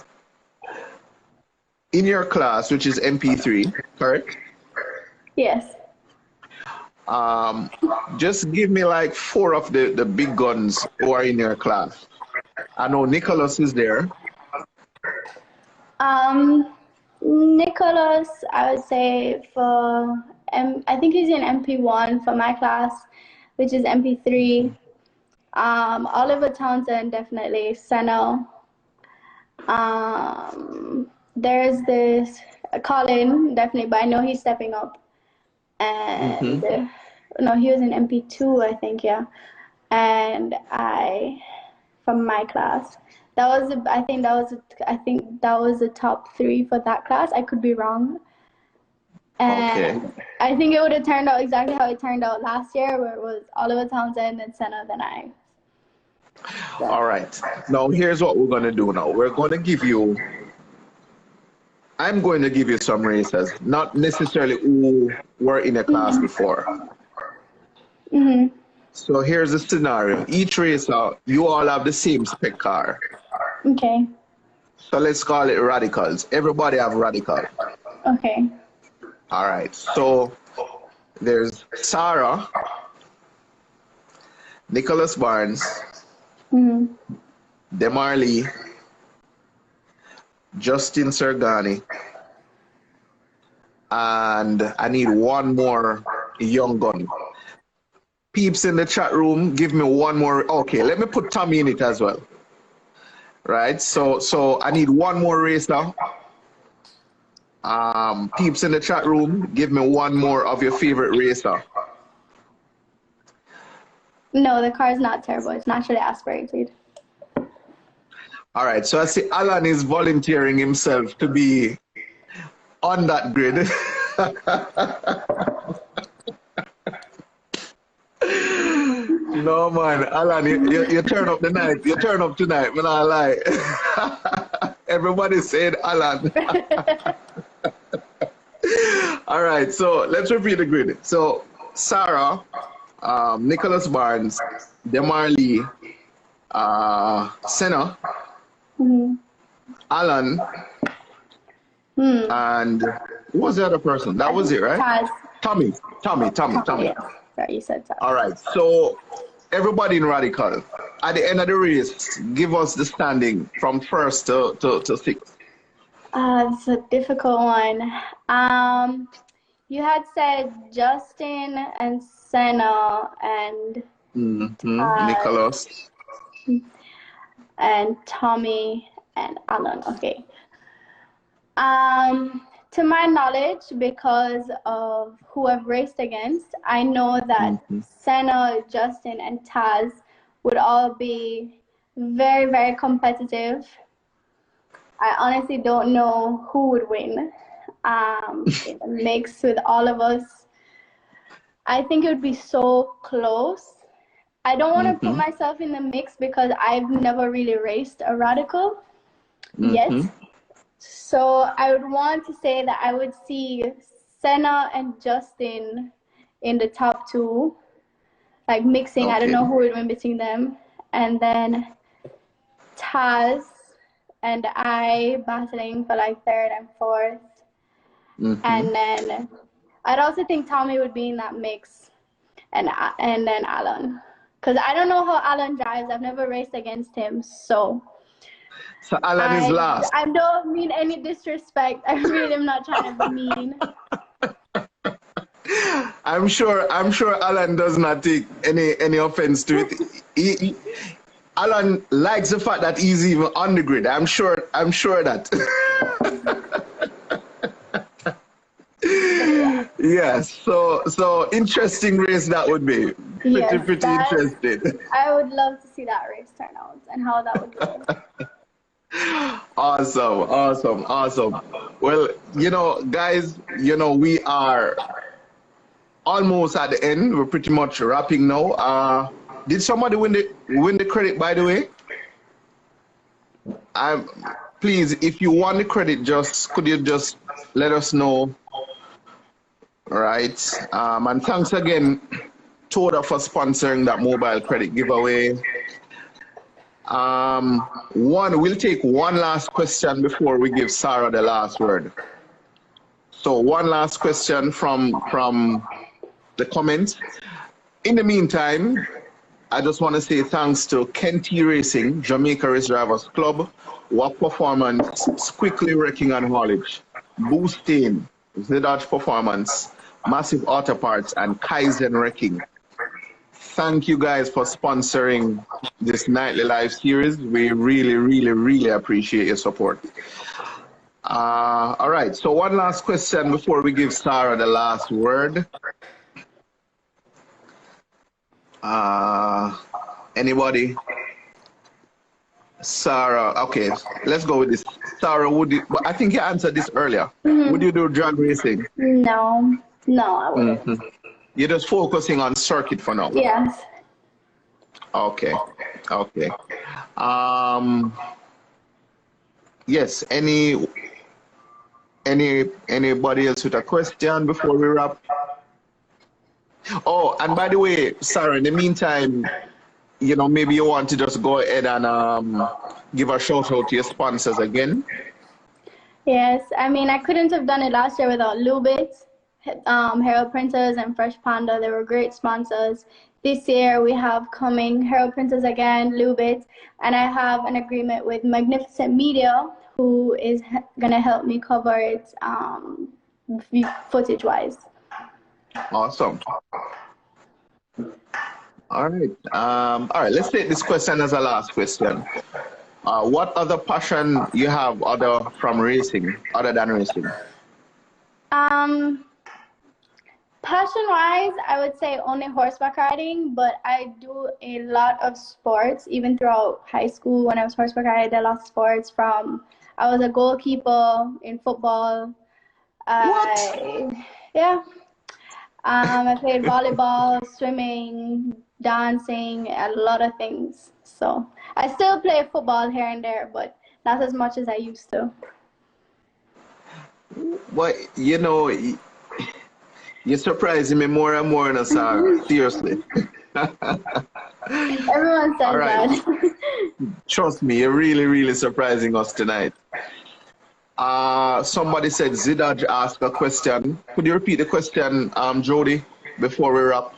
in your class, which is MP3, correct? Yes. Just give me like 4 of the big guns who are in your class. I know Nicholas is there. Nicholas, I would say I think he's in MP1 for my class, which is MP3. Oliver Townsend, definitely. Seno. There's this Colin, definitely, but I know he's stepping up. And no, he was in MP2, I think, yeah. And from my class, I think that was the top 3 for that class. I could be wrong. And okay. I think it would have turned out exactly how it turned out last year, where it was Oliver Townsend and Senna, then I. So. All right. Now here's what we're gonna do. Now I'm going to give you some racers, not necessarily who were in a class before. So here's the scenario. Each racer, you all have the same spec car. Okay. So let's call it radicals. Everybody have radical. Okay. All right. So there's Sara, Nicholas Barnes, Demarley, Justin Sergani, and I need one more young gun. Peeps in the chat room, give me one more. Okay, let me put Tommy in it as well. Right, so I need one more racer. Peeps in the chat room, give me one more of your favorite racer. No, the car is not turbo. It's naturally aspirated. All right, so I see Alan is volunteering himself to be on that grid. No man, Alan, you turn up tonight. You turn up tonight, man. I lie. Everybody said Alan. All right, so let's repeat the grid. So Sara, Nicholas Barnes, Demarley, Senna, Alan, and who was the other person? That was it, right? Taz. Tommy. Yes, right, you said Taz. All right, so everybody in Radical, at the end of the race, give us the standing from first to sixth. It's a difficult one. You had said Justin and Senna and Nicholas and Tommy and Alan. Okay. To my knowledge, because of who I've raced against, I know that Senna, Justin, and Taz would all be very, very competitive. I honestly don't know who would win in a mix with all of us. I think it would be so close. I don't want to put myself in the mix because I've never really raced a Radical yet. So I would want to say that I would see Senna and Justin in the top two, like mixing. Okay. I don't know who would win between them. And then Taz and I battling for like third and fourth. And then I'd also think Tommy would be in that mix, and then Alan. Because I don't know how Alan drives. I've never raced against him, so Alan is last. I don't mean any disrespect. I really am not trying to be mean. I'm sure Alan does not take any offense to it. Alan likes the fact that he's even on the grid. I'm sure that. Yes, so interesting race that would be. Pretty interesting. I would love to see that race turn out and how that would go. Awesome. Well, guys, we are almost at the end. We're pretty much wrapping now. Did somebody win the credit, by the way? Please, if you won the credit, could you just let us know? All right. And thanks again, Toda, for sponsoring that mobile credit giveaway. We'll take one last question before we give Sara the last word. So one last question from the comments. In the meantime, I just want to say thanks to Kenty Racing, Jamaica Race Drivers Club, Walk Performance, Quickly Wrecking and Haulage, Boosting, Zedage Performance, Massive Auto Parts, and Kaizen Wrecking. Thank you guys for sponsoring this nightly live series. We really appreciate your support. All right, so one last question before we give Sara the last word. Anybody? Sara, okay, let's go with this. Sara, I think you answered this earlier. Would you do drag racing? No, I wouldn't. You're just focusing on circuit for now? Yes. Okay. Yes, anybody else with a question before we wrap? Oh, and by the way, Sara, in the meantime, maybe you want to just go ahead and give a shout out to your sponsors again. Yes, I mean, I couldn't have done it last year without Lubit. Herald Printers and Fresh Panda. They were great sponsors. This year we have coming Herald Printers again, Lubit, and I have an agreement with Magnificent Media, who is gonna help me cover it footage-wise. Awesome. All right. Let's take this question as a last question. What other passion you have other than racing? Passion-wise, I would say only horseback riding, but I do a lot of sports. Even throughout high school, when I was horseback riding, I did a lot of sports. I was a goalkeeper in football. Yeah. I played volleyball, swimming, dancing, a lot of things. So I still play football here and there, but not as much as I used to. Well, you know, you're surprising me more and more, Sara. Seriously. Everyone says that. Trust me, you're really, really surprising us tonight. Somebody said Zidaj asked a question. Could you repeat the question, Jody, before we wrap?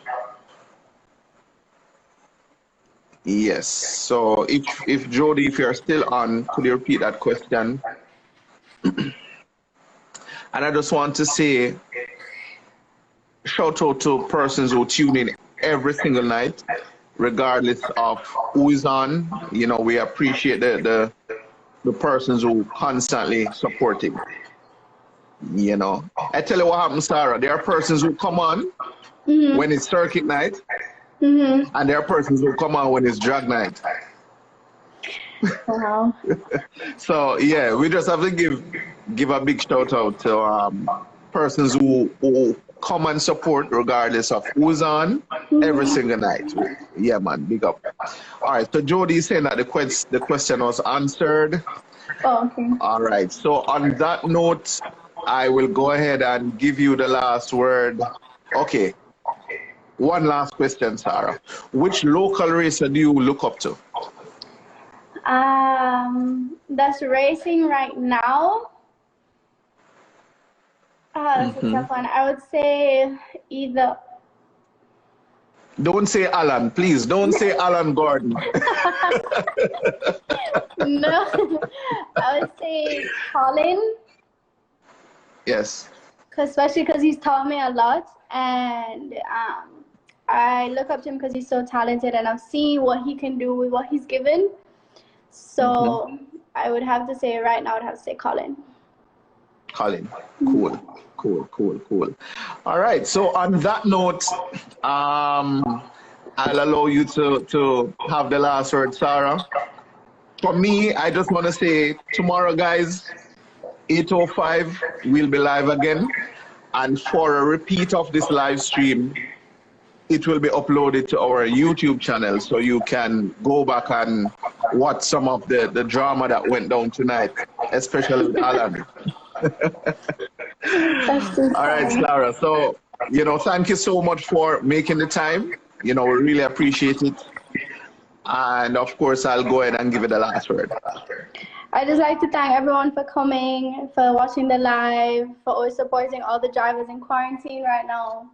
Yes. So if Jody, if you're still on, could you repeat that question? And I just want to say, shout out to persons who tune in every single night, regardless of who is on. You know, we appreciate the persons who constantly supporting. You know, I tell you what happens, Sara. There are persons who come on when it's circuit night, and there are persons who come on when it's drag night. Wow. So yeah, we just have to give a big shout out to persons who come and support regardless of who's on every single night. Yeah, man, big up. All right, so Jody is saying that the question was answered. Oh, okay. All right, so on that note, I will go ahead and give you the last word. Okay, one last question, Sara. Which local racer do you look up to? That's racing right now. That's a tough one. I would say either. Don't say Alan, please. Don't say Alan Gordon. No, I would say Colin. Yes. Especially because he's taught me a lot, and I look up to him because he's so talented, and I've seen what he can do with what he's given. So I would have to say right now, I'd have to say Colin. Colin, cool. All right, so on that note, I'll allow you to have the last word, Sara. For me, I just want to say tomorrow, guys, 8:05, we'll be live again. And for a repeat of this live stream, it will be uploaded to our YouTube channel, so you can go back and watch some of the drama that went down tonight, especially with Alan. All right, Sara. So, you know, thank you so much for making the time. You know, we really appreciate it. And of course, I'll go ahead and give it the last word. I'd just like to thank everyone for coming, for watching the live, for always supporting all the drivers in quarantine right now.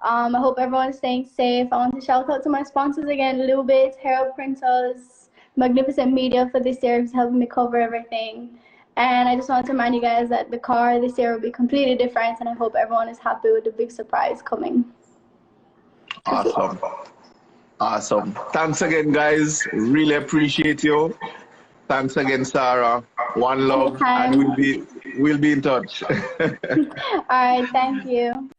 I hope everyone's staying safe. I want to shout out to my sponsors again, Lubit, Herald Printers, Magnificent Media for this year, who's helping me cover everything. And I just want to remind you guys that the car this year will be completely different, and I hope everyone is happy with the big surprise coming. Awesome. Thanks again, guys. Really appreciate you. Thanks again, Sara. One love. Anytime. And we'll be in touch. All right, thank you.